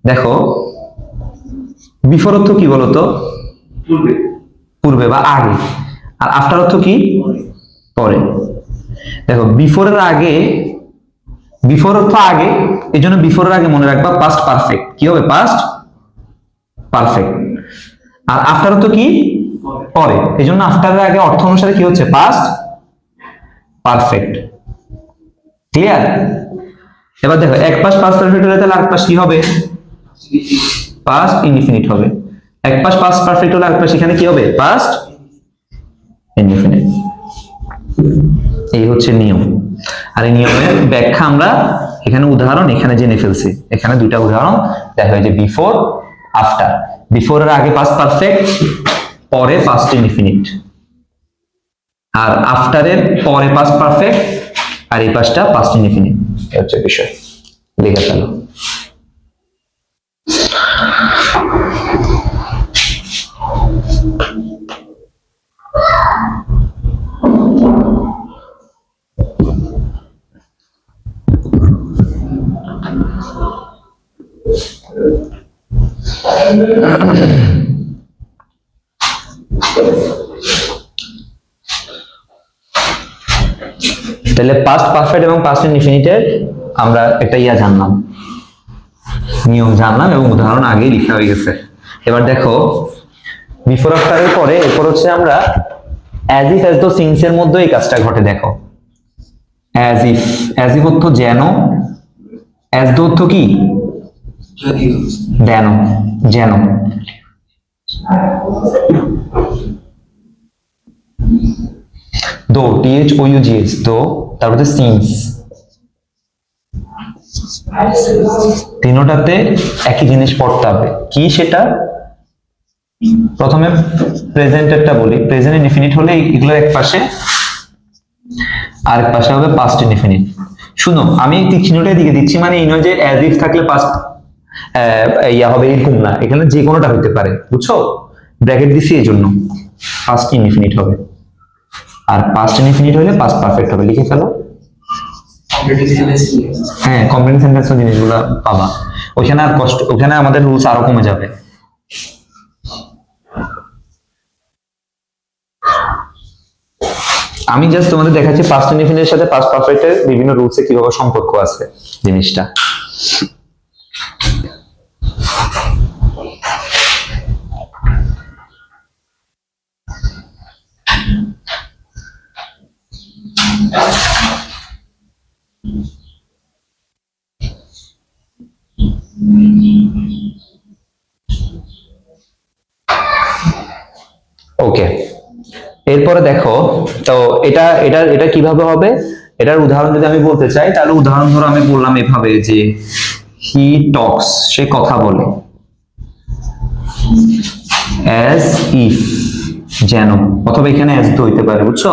দেখো বিফোর অর্থ কি বলতো? পূর্বে বা আগে। আর আফটার অর্থ কি? পরে। দেখো বিফোরের আগে বিফোর অর্থ আগে, এই জন্য বিফোরের আগে মনে রাখবা পাস্ট পারফেক্ট। কি হবে? Past perfect. আর আফটার অর্থ কি? পরে, এই জন্য আফটারের আগে অর্থ অনুসারে কি হচ্ছে? Past perfect. ক্লিয়ার? এবার দেখো, এক পাশ পাস্ট পারফেক্ট হলে তাহলে আরেক পাশ কি হবে? পাস্ট ইনডিফিনিট হবে। এক পাশ পাস্ট পারফেক্ট হলে আরেক পাশ এখানে কি হবে? Past indefinite. এই হচ্ছে নিয়ম। আর এই নিয়মের ব্যাখ্যা আমরা এখানে উদাহরণ এখানে জেনে ফেলছি। এখানে দুইটা উদাহরণ দেখা হয় যে বিফোর, আফটার। বিফোরের আগে পাস্ট পারফেক্ট, পরে পাস্ট ইনডিফিনিট। আর আফটারের পরে পাস্ট পারফেক্ট, আর এই পাশটা পাস্ট ইনডিফিনিট। এই হচ্ছে বিষয়। লিখে ফেলো। তাহলে পাস্ট পারফেক্ট এবং পাস্ট ইনডিফিনিটের আমরা একটা জানলাম, নিয়ম জানলাম, এবং উদাহরণ আগেই লেখা হয়ে গেছে। এবার দেখো, বিফোর আফটারের পরে এরপর হচ্ছে আমরা as if as though since এর মধ্যে এই কাজটা ঘটে। দেখো, অ্যাজ ইফ, অ্যাজ ইফ অর্থ যেন, অ্যাজ দো অর্থ কি? যেন, যেন। দো, THOUGH, দো, তারপরে সিন্স। তিনটাতে একই জিনিস পড়তে হবে। কি সেটা? প্রথমে প্রেজেন্টেরটা বলি। প্রেজেন্ট ইনডিফিনিট হলে এগুলো এক পাশে, আরেক পাশে হবে পাস্ট ইনডিফিনিট। শুনো, আমি তীক্ষ্ণটাই দিকে দিচ্ছি, মানে এই নয় যে অ্যাজ ইফ থাকলে পাস্ট হবে, এরকম না। এখানে যে কোনোটা হতে পারে, বুঝছো? ব্র্যাকেট দিছি এই জন্য। পাস্ট ইনডিফিনিট হবে, আর পাস্ট ইনডিফিনিট হলে পাস্ট পারফেক্ট হবে। লিখে ফেলো। হ্যাঁ, কমপ্লিট সেন্টেন্স জিনিসগুলো পাবা ওইখানে। আর কষ্ট, ওখানে আমাদের রুলস আরো কমে যাবে। আমি জাস্ট তোমাদের দেখাচ্ছি পাস্ট ইনডিফিনিটের সাথে পাস্ট পারফেক্টের বিভিন্ন রুলসে কিভাবে সম্পর্ক আছে জিনিসটা। ওকে, এরপরে দেখো, তো এটা এটা এটা কিভাবে হবে? এটার উদাহরণ যদি আমি বলতে চাই, তাহলে উদাহরণ ধরো আমি বললাম এভাবে যে হি টক্স, সে কথা বলে। অ্যাজ ইফ, যেন, অথবা এখানে অ্যাজ দো হইতে পারে, বুঝছো?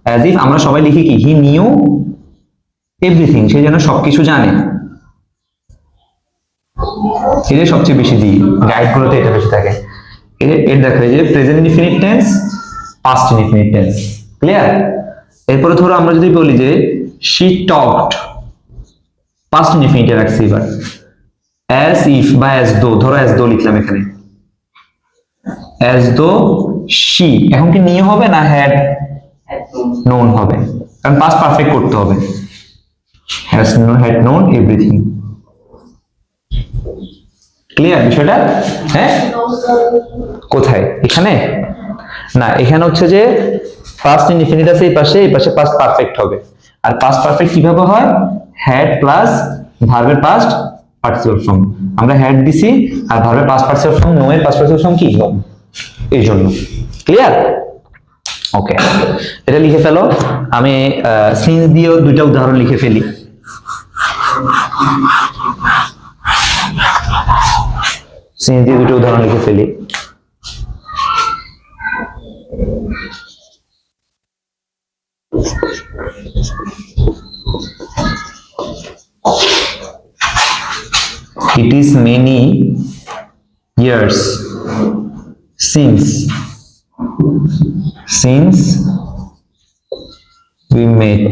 অ্যাজ ইফ আমরা সবাই লিখি কি? হি নিউ এভরিথিং, সে যেন সবকিছু জানে। এটা সবচেয়ে বেশি দিই, গাইড গুলোতে এটা বেশি থাকে। এর দেখো, এই যে present indefinite tense, past indefinite tense. Clear? এরপরে ধরো আমরা যদি বলি যে শি টকড, পাস্ট ইনডিফিনিটে রাখছি। এবার অ্যাজ ইফ বা অ্যাজ দো, ধরো অ্যাজ দো লিখলাম এখানে। অ্যাজ দো শি, এখন কি নিউ হবে না হ্যাড নোন হবে? কারণ পাস্ট পারফেক্ট করতে হবে। Had known everything. ক্লিয়ার বিষয়টা? হ্যাঁ, কোথায়? এখানে না, এখানে হচ্ছে যে পাস্ট ইনডিফিনিট আছে এই পাশে, এই পাশে পাস্ট পারফেক্ট হবে। আর পাস্ট পারফেক্ট কিভাবে হয়? হ্যাড প্লাস ভার্বের পাস্ট পার্টিসিপল ফর্ম। আমরা হ্যাড দিছি, আর ভার্বের পাস্ট পার্টিসিপল ফর্ম নো এর পাস্ট পার্টিসিপল ফর্ম কি? নো। এই জন্য। ক্লিয়ার? ওকে, এটা লিখে ফেলো। আমি সিন্স দিয়েও দুইটা উদাহরণ লিখে ফেলি। সিন্স দিয়ে দুটো উদাহরণ লিখে ফেলি। It is many years since we met.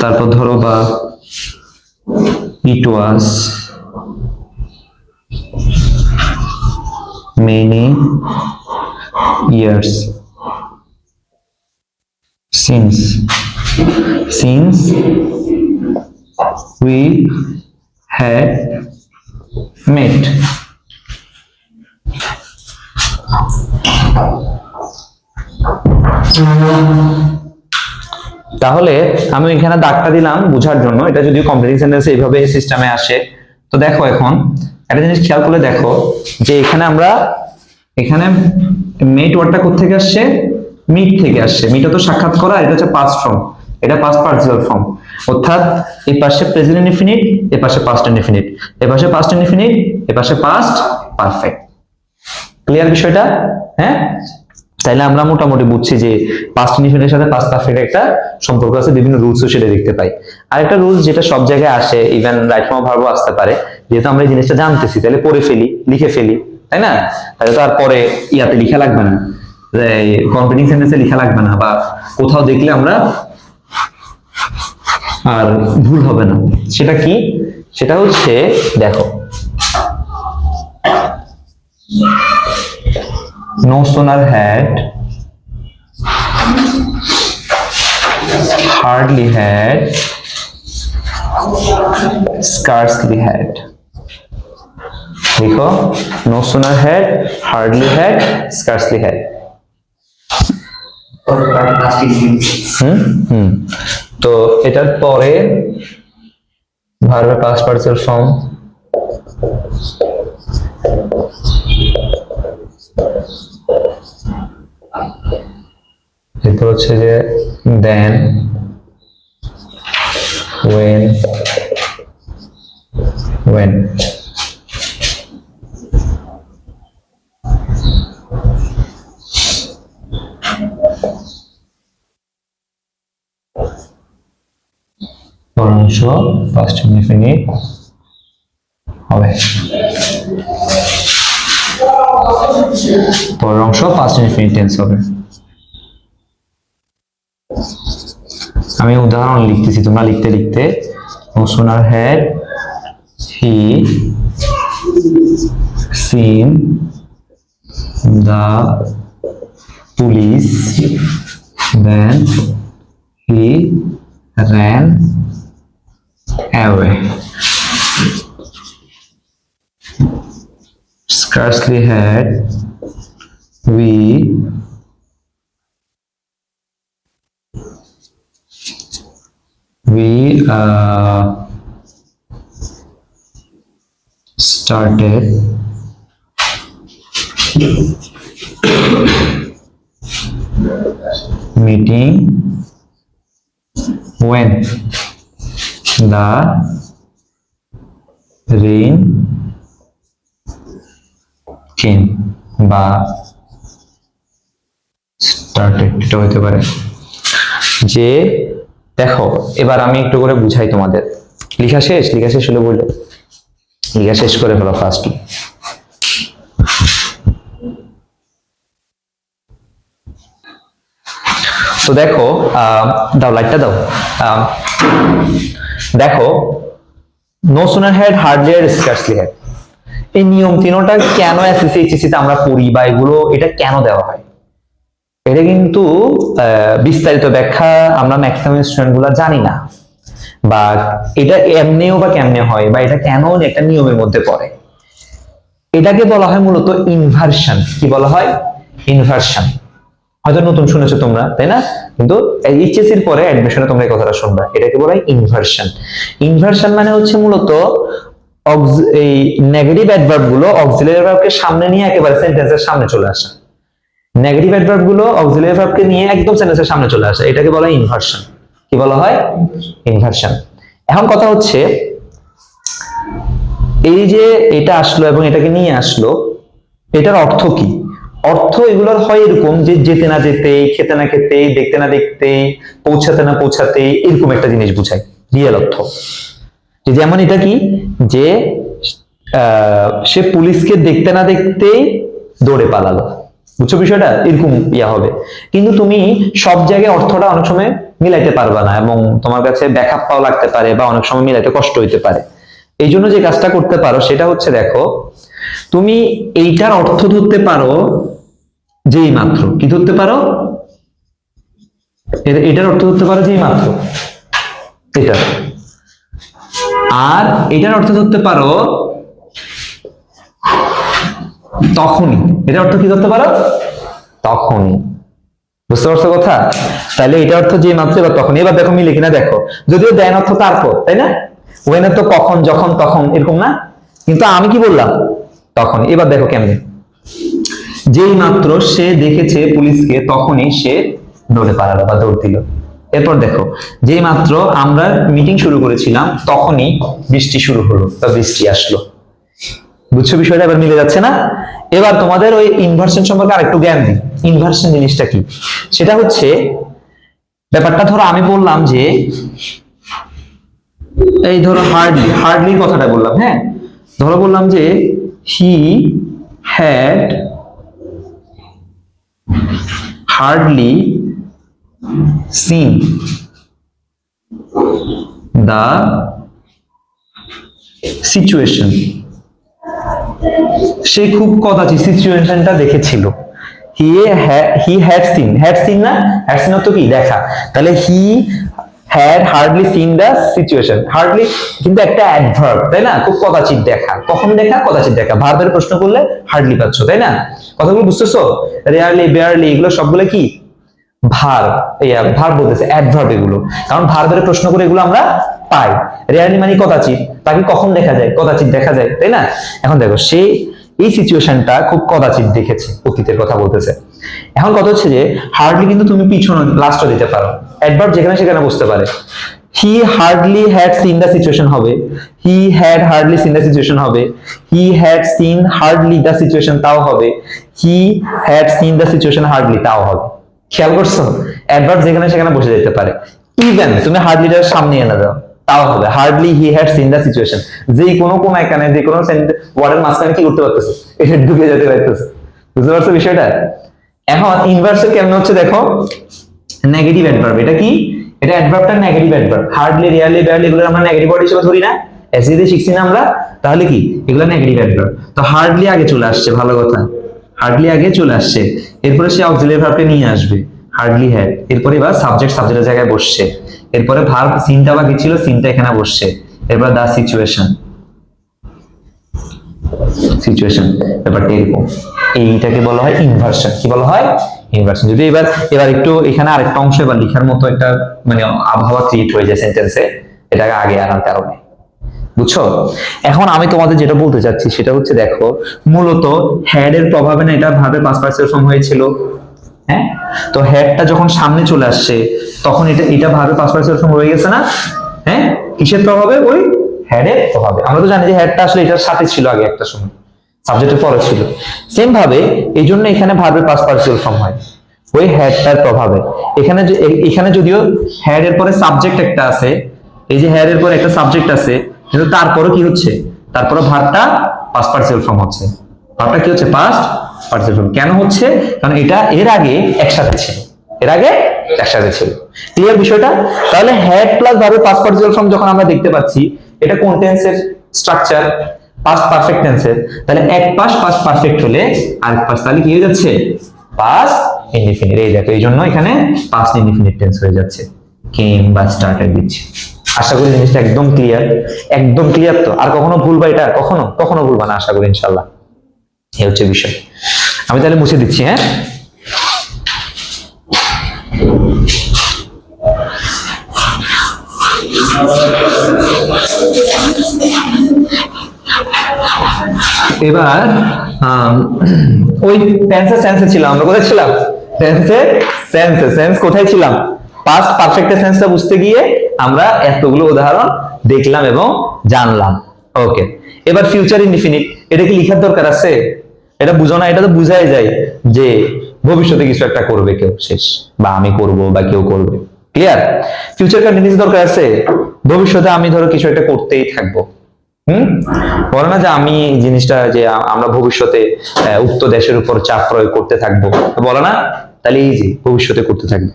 তারপর ধরো বা it was many years since we had met. তাহলে আমি এখানে দাগটা দিলাম বোঝার জন্য, এটা যদি কমপ্লিটিং সেন্টেন্স এইভাবে সিস্টেমে আসে। তো দেখো এখন একটা জিনিস খেয়াল করে দেখো যে এখানে মেট ওয়ার্ডটা কোথা থেকে আসছে, মিট থেকে আসছে। মিটটা তো সাক্ষাৎ করা, এটা হচ্ছে পাস্ট ফর্ম, এটা পাস্ট পার্টিসিপাল ফর্ম, অর্থাৎ এই পাশে প্রেজেন্ট ইনডিফিনিট, এই পাশে পাস্ট ইনডিফিনিট, এই পাশে পাস্ট ইনডিফিনিট, এই পাশে পাস্ট পারফেক্ট। ক্লিয়ার বিষয়টা? হ্যাঁ, তাইলে আমরা মোটামুটি বুঝছি যে পাস্ট ইনডিফিনিটের সাথে পাস্ট পারফেক্ট একটা সম্পর্ক আছে, বিভিন্ন রুলসও সেটা দেখতে পাই। আর একটা রুলস যেটা সব জায়গায় আসে, ইভেন রাইট ফর্ম ভার্বও আসতে পারে, যেহেতু আমরা এই জিনিসটা জানতেছি তাহলে পড়ে ফেলি, লিখে ফেলি, তাই না? তাহলে তো আর পরে ইয়াতে লিখা লাগবে না, কমপ্লিটিং সেন্টেন্সে লিখা লাগবে না, বা কোথাও দেখলে আমরা আর ভুল হবে না। সেটা কি? সেটা হচ্ছে দেখো, no sooner had, hardly had, scarcely had। দেখো, no sooner had, hardly had, scarcely had। তো এটার পরে ভার্বের পাস্ট পার্টিসিপাল ফর্ম, এরপর হচ্ছে যে দেন, when, পরাংশ পাস্ট ইনডিফিনিট হবে, পরাংশ পাস্ট ইনডিফিনিট টেন্স হবে। আমি উদাহরণ লিখতেছি, তোমরা লিখতে লিখতে। No sooner had he seen the police than he ran away. Scarcely had we started meeting when the rain came, বা started, এটা হতে পারে। যে দেখো, এবার আমি একটু করে বুঝাই তোমাদের। লেখা শেষ? লেখা শেষ হলে বললো, লেখা শেষ করে ফেলো ফার্স্ট। তো দেখো, দাও লাইটটা দাও। দেখো, no sooner had, hardly had, scarcely had, এই নিয়ম তিনটা কেন এসএসসি এইচএসসি তে আমরা পড়ি, বা এগুলো এটা কেন দেওয়া হয়, এটা কিন্তু বিস্তারিত ব্যাখ্যা আমরা ম্যাক্সিমাম স্টুডেন্ট গুলা জানি না, বা এটা এমনিও বা কেমনে হয়, বা এটা কেন একটা নিয়মের মধ্যে পড়ে। এটাকে বলা হয় মূলত ইনভার্সন। কি বলা হয়? ইনভার্সন। হয়তো নতুন শুনেছো তোমরা, তাই না? কিন্তু এইচএসসি এর পরে অ্যাডমিশনে তোমরা এই কথাটা শুনবা, এটাকে বলা হয় ইনভার্সন। ইনভার্সন মানে হচ্ছে মূলত এই নেগেটিভ অ্যাডভার্ব গুলো অক্সিলারি ভার্বকে সামনে নিয়ে একেবারে সেন্টেন্সের সামনে চলে আসা। নেগেটিভ অ্যাডভার্ব গুলো অক্সিলারি ভার্বকে নিয়ে একদম সেন্টেন্সের সামনে চলে আসে, এটাকে বলা হয় ইনভার্সন। কি বলা হয়? ইনভার্সন। এখন কথা হচ্ছে, এই যে এটা আসলো এবং এটাকে নিয়ে আসলো, এটার অর্থ কি? অর্থ এগুলোর হয় এরকম যে যেতে না যেতে, খেতে না খেতে, দেখতে না দেখতে, পৌঁছাতে না পৌঁছাতে, এরকম একটা জিনিস বুঝায় রিয়েল অর্থ। যেমন এটা কি, যে সে পুলিশকে দেখতে না দেখতেই দৌড়ে পালালো, বুঝছো বিষয়টা? এরকম ইয়া হবে। কিন্তু তুমি সব জায়গায় অর্থটা অনেক সময় মিলাইতে পারবা না, এবং তোমার কাছে ব্যাকআপ পাওয়া লাগতে পারে, বা অনেক সময় মিলাইতে কষ্ট হইতে পারে। এই জন্য যে কাজটা করতে পারো সেটা হচ্ছে, দেখো, তুমি এইটার অর্থ ধরতে পারো যেই মাত্র, কি ধরতে পারো? এটার অর্থ ধরতে পারো যেই মাত্র এটা, আর এটার অর্থ ধরতে পারো তখনই। এটার অর্থ কি ধরতে পারো? তখনই। বুঝতে পারছো কথা? তাহলে এটা অর্থ যে মাত্র এবার তখন। এবার দেখো মিলে কিনা দেখো, যদিও দেন অর্থ তারপর, তাই না? ওয়েন তো কখন, যখন, তখন, এরকম না? কিন্তু আমি কি বললাম? তখন। এবার দেখো কেমনে, যেই মাত্র সে দেখেছে পুলিশকে তখনই সে দৌড়ে পালালো বা দৌড় দিল। এরপর দেখো, যেই মাত্র আমরা মিটিং শুরু করেছিলাম তখনই বৃষ্টি শুরু হলো বা বৃষ্টি আসলো। বুঝছো বিষয়টা? এবার মিলে যাচ্ছে না? এবার তোমাদের ওই ইনভার্সন সম্পর্কে আরেকটু জ্ঞান দিই। ইনভার্সন জিনিসটা কি? সেটা হচ্ছে ব্যাপারটা, ধরো আমি বললাম যে, এই ধরো হার্ডলির কথাটা বললাম, হ্যাঁ, ধরো বললাম যে he had hardly seen the situation. সে খুব কদাচিৎ সিচুয়েশনটা দেখেছিল। হি হ্যাড সিন, না, হ্যাড সিন অর্থ কি? দেখা। তাহলে he had hardly seen the situation. হার্ডলি কিন্তু একটা অ্যাডভার্ব, তাই না? খুব কদাচিৎ দেখা, কখন দেখা? কদাচিৎ দেখা। ভার্বের প্রশ্ন করলে হার্ডলি পাচ্ছ, তাই না? কথাগুলো বুঝতেছো? রেয়ারলি, বেয়ারলি, এগুলো সবগুলো কি ভার্ব বলতেছে, অ্যাডভার্ব এগুলো। কারণ ভার্বের প্রশ্ন করে এগুলো আমরা পাই। রেয়ারলি মানে কদাচিৎ, তাকে কখন দেখা যায়? কদাচিৎ দেখা যায়, তাই না? এখন দেখো, সে এই সিচুয়েশনটা খুব কদাচিৎ দেখেছে, অতীতের কথা বলতেছে। এখন কথা হচ্ছে যে হার্ডলি কিন্তু তুমি পিছনে লাস্টও দিতে পারো, অ্যাডভার্ব যেখানে সেখানে বসতে পারে। He hardly had seen the situation হবে, he had hardly seen the situation হবে, he had seen hardly the situation তাও হবে, he had seen the situation hardly তাও হবে। খেয়াল করছো? অ্যাডভার্ব যেখানে সেখানে বসে যেতে পারে। ইভেন তুমি হার্ডলিটার সামনে এনে দাও তাও হবে। Hardly he had seen the situation, যে কোনো এখানে যে কোনো ওয়ার্ডের মাঝখানে কি করতে পারতেছে? এটা ঢুকে যেতে পারতেছে। বুঝতে পারছো বিষয়টা? এখন ইনভার্সে কেমন হচ্ছে দেখো, নেগেটিভ অ্যাডভার্ব। এটা কি? এটা অ্যাডভার্বটা negative adverb. Hardly, rarely, barely এগুলো আমরা নেগেটিভ ওয়ার্ড হিসেবে ধরি না? এসএসসি শিখছি না আমরা? তাহলে কি এগুলো নেগেটিভ অ্যাডভার্ব। তো হার্ডলি আগে চলে আসছে, ভালো কথা, হার্ডলি আগে চলে আসছে। এরপরে সে অক্সিলারি ভার্বকে নিয়ে আসবে, হার্ডলি হ্যাড। এরপরে এবার সাবজেক্টের জায়গায় বসছে। এরপরে ভার্ব সিনটা বাকি ছিল, সিনটা এখানে বসছে। এরপর দা সিচুয়েশন, ব্যাপারটা এরকম। এইটাকে বলা হয় ইনভার্সন। কি বলা হয়? ইনভার্সন। যদি এবার একটু এখানে আরেকটা অংশ এবার লেখার মতো একটা মানে আবহাওয়া ক্রিয়েট হয়ে যায় সেন্টেন্সে, এটাকে আগে আনার কারণে। বুঝছো? এখন আমি তোমাদের যেটা বলতে চাচ্ছি সেটা হচ্ছে, দেখো মূলত হ্যাড এর প্রভাবে না এটা ভাবে পাস্ট পার্টিসিপল ফর্ম হয়েছিল, হ্যাঁ? তো হ্যাডটা যখন সামনে চলে আসছে তখন এটা ভাবে পাস্ট পার্টিসিপল ফর্ম হয়ে গেছে না? হ্যাঁ, কিসের প্রভাবে? ওই হ্যাডের প্রভাবে। আমরা তো জানি যে হ্যাডটা আসলে এটার সাথে ছিল আগে একটা সময়, সাবজেক্টের পরে ছিল। সেম ভাবে এই জন্য এখানে ভার্বের পাস্ট পার্টিসিপল ফর্ম হয় ওই হ্যাডটার প্রভাবে। এখানে যদিও হ্যাড এর পরে সাবজেক্ট একটা আছে, এই যে হ্যাড এর পরে একটা সাবজেক্ট আছে, কিন্তু তারপরে কি হচ্ছে? তারপরে ভার্বটা পাস্ট পার্টিসিপল ফর্ম হচ্ছে। ভার্বটা কি হচ্ছে? Past participle form. কেন হচ্ছে? কারণ এটা এর আগে একসাথে ছিল, ক্লিয়ার বিষয়টা? তাহলে হ্যাড প্লাস ভার্বের পাস্ট পার্টিসিপল ফর্ম যখন আমরা দেখতে পাচ্ছি, এটা কোন টেন্সের স্ট্রাকচার? পাস্ট পারফেক্ট টেন্সের। তাহলে এক পাশ পাস্ট পারফেক্ট হলে আরেক পাশ তাহলে কি হয়ে যাচ্ছে? Past indefinite. এই দেখো, এই জন্য এখানে পাস্ট ইনডিফিনিট টেন্স হয়ে যাচ্ছে, কেম বা স্টার্টেড দিচ্ছে। আশা করি জিনিসটা একদম ক্লিয়ার, একদম ক্লিয়ার। তো আর কখনো ভুলবা এটা? কখনো ভুলবা না, আশা করি ইনশাআল্লাহ। এই হচ্ছে বিষয়। আমি তাহলে মুছে দিচ্ছি, হ্যাঁ। এবার ওই টেন্সের সেন্সে ছিলাম আমরা। কোথায় ছিলাম? সেন্স কোথায় ছিলাম? পাস্ট পারফেক্টের সেন্সটা বুঝতে গিয়ে আমরা এতগুলো উদাহরণ দেখলাম এবং জানলাম। ওকে, এবার ফিউচার ইনডিফিনিট। এটা কি লেখার দরকার আছে? এটা বুঝো না? এটা তো বুঝাই যায় যে ভবিষ্যতে কিছু একটা করবে কেউ, শেষ, বা আমি করব বা কেউ করবে। ক্লিয়ার? ফিউচার কন্টিনিউস দরকার আছে? ভবিষ্যতে আমি ধরো কিছু একটা করতেই থাকবো, বলে না যে আমি জিনিসটা যে আমরা ভবিষ্যতে উক্ত দেশের উপর চাপ প্রয়োগ করতে থাকবো, বলে না? তাহলে এই যে ভবিষ্যতে করতে থাকবে।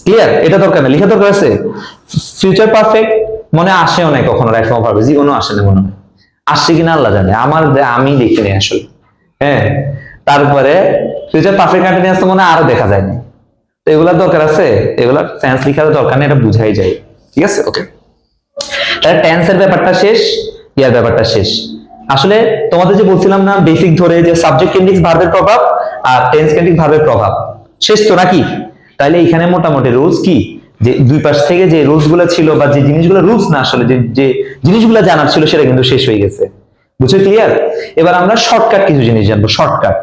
ক্লিয়ার? এটা দরকার না, লেখা দরকার আছে? ফিউচার পারফেক্ট মনে আসেও নাই কখনো, এখনো ভাবে জীবনও আসে না মনে হয়। আসছে কিনা আল্লাহ জানে, আমি দেখিনি আসলে। হ্যাঁ, তারপরে ফিউচার পারফেক্ট কন্টিনিউয়াস তো মনে আরো দেখা যায় না। তো এগুলোর দরকার আছে? এগুলোর সেন্স লেখার দরকার নেই, এটা বুঝাই যায়। ঠিক আছে? ওকে। তাহলে টেন্সের ব্যাপারটা শেষ, ইয়ার ব্যাপারটা শেষ। আসলে তোমাদের যে বলছিলাম না বেসিক ধরে যে সাবজেক্ট কেন্দ্রিক ভার্বের প্রভাব আর টেন্স কেন্দ্রিক ভার্বের প্রভাব, শেষ তো নাকি? তাহলে এখানে মোটামুটি রুলস কি, যে দুই পাশ থেকে যে রুলস গুলো ছিল বা যে জিনিসগুলো রুলস না, আসলে যে জিনিসগুলো জানার ছিল সেটা কিন্তু শেষ হয়ে গেছে। বুঝছো, ক্লিয়ার? এবার আমরা শর্টকাট কিছু জিনিস জানবো। শর্টকাট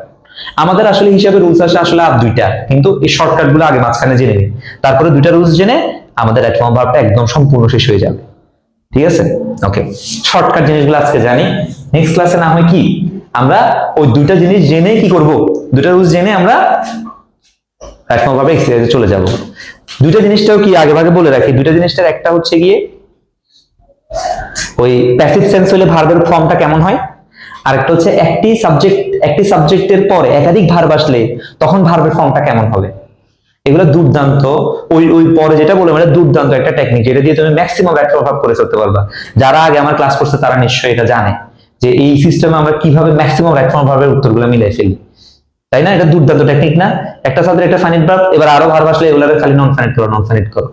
আমাদের আসলে হিসাবে রুলস আসে আসলে আর দুইটা, কিন্তু এই শর্টকাট গুলো আগে মাঝখানে জেনে নিই, তারপরে দুইটা রুলস জেনে আমাদের অ্যাট ফর্ম ভার্বটা একদম সম্পূর্ণ শেষ হয়ে যাবে। ঠিক আছে, ওকে। শর্টকাট জিনিসগুলো আজকে জানি, নেক্সট ক্লাসে না হয় কি আমরা ওই দুইটা জিনিস জেনে কি করব, দুইটা রুলস জেনে আমরা অ্যাট ফর্ম ভার্বে এক্সারসাইজে চলে যাব। দুইটা জিনিসটাও কি আগে ভাগে বলে রাখি, দুইটা জিনিসটার একটা হচ্ছে গিয়ে ওই প্যাসিভ সেন্স হলে ভার্বের ফর্মটা কেমন হয়, আর একটা হচ্ছে একটি সাবজেক্টের পরে একাধিক ভার্ব আসলে তখন ভার্বের ফর্মটা কেমন হবে। এগুলো দুর্দান্ত, ওই পরে যেটা বললাম এটা দুর্দান্ত একটা টেকনিক, যেটা দিয়ে তুমি ম্যাক্সিমাম অ্যাট ফর্ম ভার্ব করে ফেলতে পারবা। যারা আগে আমার ক্লাস করছে তারা নিশ্চয়ই এটা জানে যে এই সিস্টেমে আমরা কিভাবে ম্যাক্সিমাম অ্যাট ফর্ম ভার্বের উত্তরগুলো মিলাই ফেলি, তাই না? এটা দুর্দান্ত টেকনিক না? একটা সাবজেক্ট একটা ফাইনাইট ভার্ব, এবার আরো ভার্ব আসলে এগুলোরে খালি নন ফাইনাইট করো।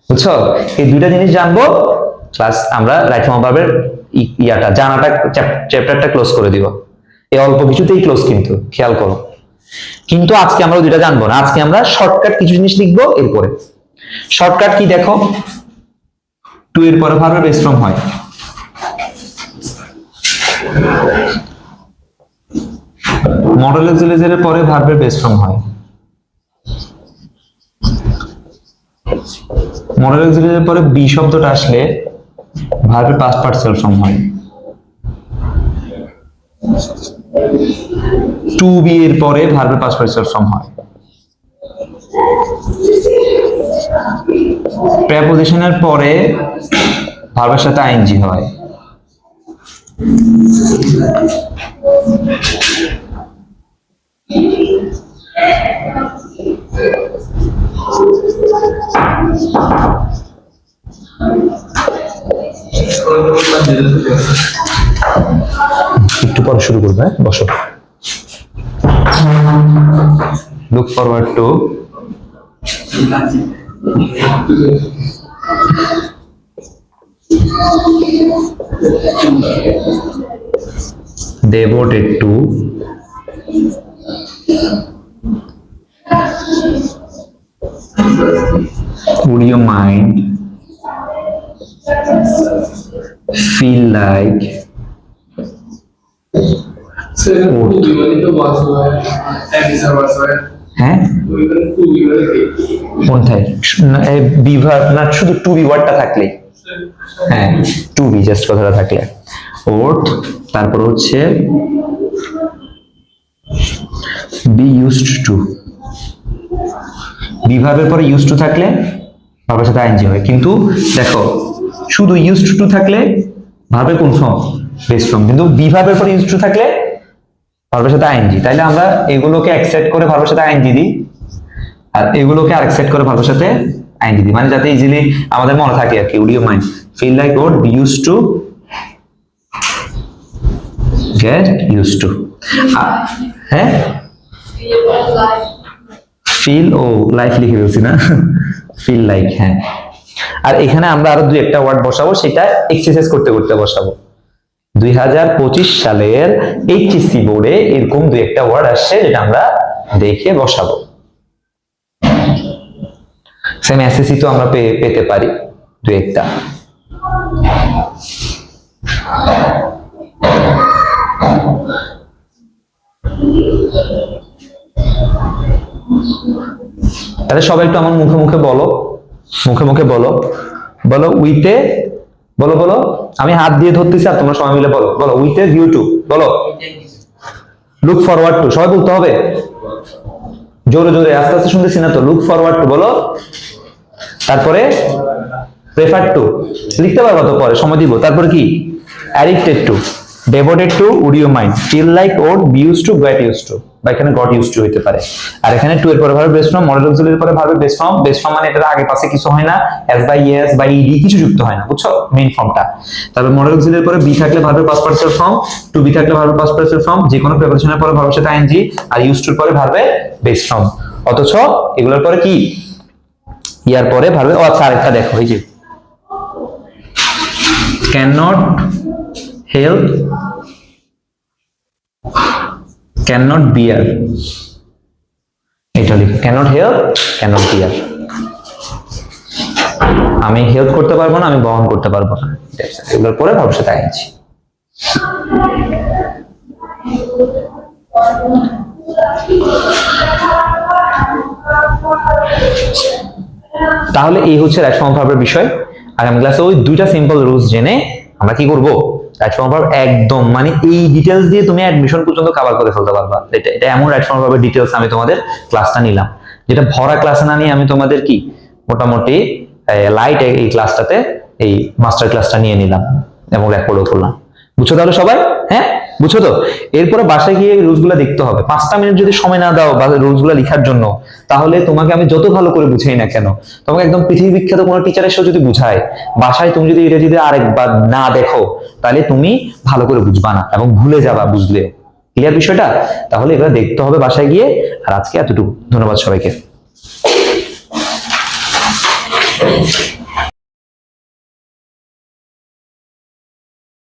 বুঝছো? এই দুইটা জিনিস জানবো, ক্লাস আমরা রাইট ফর্ম ভার্বের ইয়াটা জানাটা চ্যাপ্টারটা ক্লোজ করে দিব। এই অল্প কিছুতেই ক্লোজ, কিন্তু খেয়াল করো। কিন্তু আজকে আমরা দুইটা জানবো না, আজকে আমরা শর্টকাট কিছু জিনিস লিখবো। এরপরে শর্টকাট কি দেখো, টু এর পরে ভার্বের বেস ফর্ম হয়, মডেল অক্সিলারি এর পরে ভার্বের বেস ফর্ম হয়, মডেল অক্সিলারি এর পরে বি শব্দটা আসলে ভার্বের পাস্ট পার্টিসিপল ফর্ম হয়, টু বি এর পরে ভার্বের পাস্ট পার্টিসিপল ফর্ম হয়, প্রেপোজিশনের পরে ভার্বের সাথে আইএনজি হয়, একটু পরে শুরু করবে, বসো। Look forward to devoted to would you mind feel like হ্যাঁ কোনটায় বিভার না, শুধু টু বি ওয়ার্ডটা থাকলে, হ্যাঁ টু বি জাস্ট কথাটা থাকলে ওট, তারপর হচ্ছে বি ইউজড টু, বি ভার্বের পরে ইউজড টু থাকলে ভার্বের সাথে আইএনজি হয়। কিন্তু দেখো শুধু ইউজড টু থাকলে ভার্বের কোন ফর্ম, বেস ফর্ম, কিন্তু বি ভার্বের পরে ইউজড টু থাকলে ভার্বের সাথে আইএনজি। তাইলে আমরা এগুলোকে অ্যাকসেপ্ট করে ভার্বের সাথে আইএনজি দিই, আর এগুলোকে অ্যাকসেপ্ট করে ভার্বের সাথে আইএনজি দিই, মানে যাতে ইজিলি আমাদের মনে থাকে আর কি। Would you mind feel like ought be used to get used to, হ্যাঁ ফিল ও লাইফ লিখে ফেলছি না, ফিল লাইক, হ্যাঁ। আর এখানে আমরা আরো দুই একটা ওয়ার্ড বসাবো, সেটা এক্সারসাইজ করতে করতে বসাবো। 2025 সালের এইচএসসি বোর্ডে এরকম দুই একটা ওয়ার্ড আসছে যেটা আমরা দেখে বসাবো। সেম এসএসসি তো আমরা পেতে পারি দুই একটা। তাহলে সবাই একটু আমার মুখে মুখে বলো, মুখে মুখে বলো, বলো উইথে, বলো বলো, আমি হাত দিয়ে ধরতেছি আর তোমরা সবাই মিলে বলো, বলো উইথে ভিউ টু, বলো লুক ফরওয়ার্ড টু, সবাই বলতে হবে জোরে জোরে, আস্তে আস্তে শুনতেছি না তো। লুক ফরওয়ার্ড টু বলো, তারপরে প্রেফার টু লিখতে পারবো তো, পরে সময় দিব। তারপরে কি addicted to, devoted to, would you mind feel like would be used to, get used to, বা এখানে got used to হইতে পারে। আর এখানে টু এর পরে verb base form, modal auxiliary এর পরে verb base form. Base form মানে এটার আগে পাশে কিছু হয় না, s by es by ed কিছু যুক্ত হয় না, বুঝছো মেইন ফর্মটা। তারপর মডেল অক্সিলারি এর পরে বি থাকলে ভার্বের past participle form, to be থাকলে ভার্বের পাস্ট পার্টিসিপল ফর্ম, যে কোনো প্রেপোজিশনের পরে ভার্বের সাথে আইএনজি, আর ইউজড টুর পরে ভার্বের বেস ফর্ম। অথচ এগুলোর পরে কি ইয়ার পরে ভার্বের, ও আচ্ছা আরেকটা দেখো, এই যে cannot help, cannot bear, এটা লিখো cannot help, cannot bear। আমি হেল্প করতে পারবো না, আমি বহন করতে পারবো না, এগুলোর পরে ভবিষ্যতে আইনছি। তাহলে এই হচ্ছে রাইট ফর্ম ভার্বের বিষয়। আগামী ক্লাসে ওই দুইটা সিম্পল রুলস জেনে আমরা কি করব, রাইট ফর্ম ভার্ব একদম মানে এই ডিটেইলস দিয়ে তুমি অ্যাডমিশন পর্যন্ত কভার করে ফেলতে পারবা। এটা এমন রাইট ফর্ম ভার্বের ডিটেইলস আমি তোমাদের ক্লাসটা নিলাম, যেটা ভরা ক্লাসে না নিয়ে আমি তোমাদের কি মোটামুটি লাইট এই ক্লাসটাতে এই মাস্টার ক্লাসটা নিয়ে নিলাম এবং রেকর্ডও করলাম। বুঝছো তাহলে সবাই? হ্যাঁ বুঝছো তো? এরপরে বাসায় গিয়ে রুলস গুলো দেখতে হবে। 5টা মিনিট যদি সময় না দাও বা রুলস গুলো লেখার জন্য, তাহলে তোমাকে আমি যত ভালো করে বুঝাই না কেন, তোমাকে একদম পৃথিবী বিখ্যাত কোনো টিচার এসেও যদি বুঝায়, বাসায় তুমি যদি এটা যদি আরেকবার না দেখো, তাহলে তুমি ভালো করে বুঝবা না এবং ভুলে যাবা বুঝলে। ক্লিয়ার বিষয়টা? তাহলে এবার দেখতে হবে বাসায় গিয়ে। আর আজকে এতটুকু, ধন্যবাদ সবাইকে।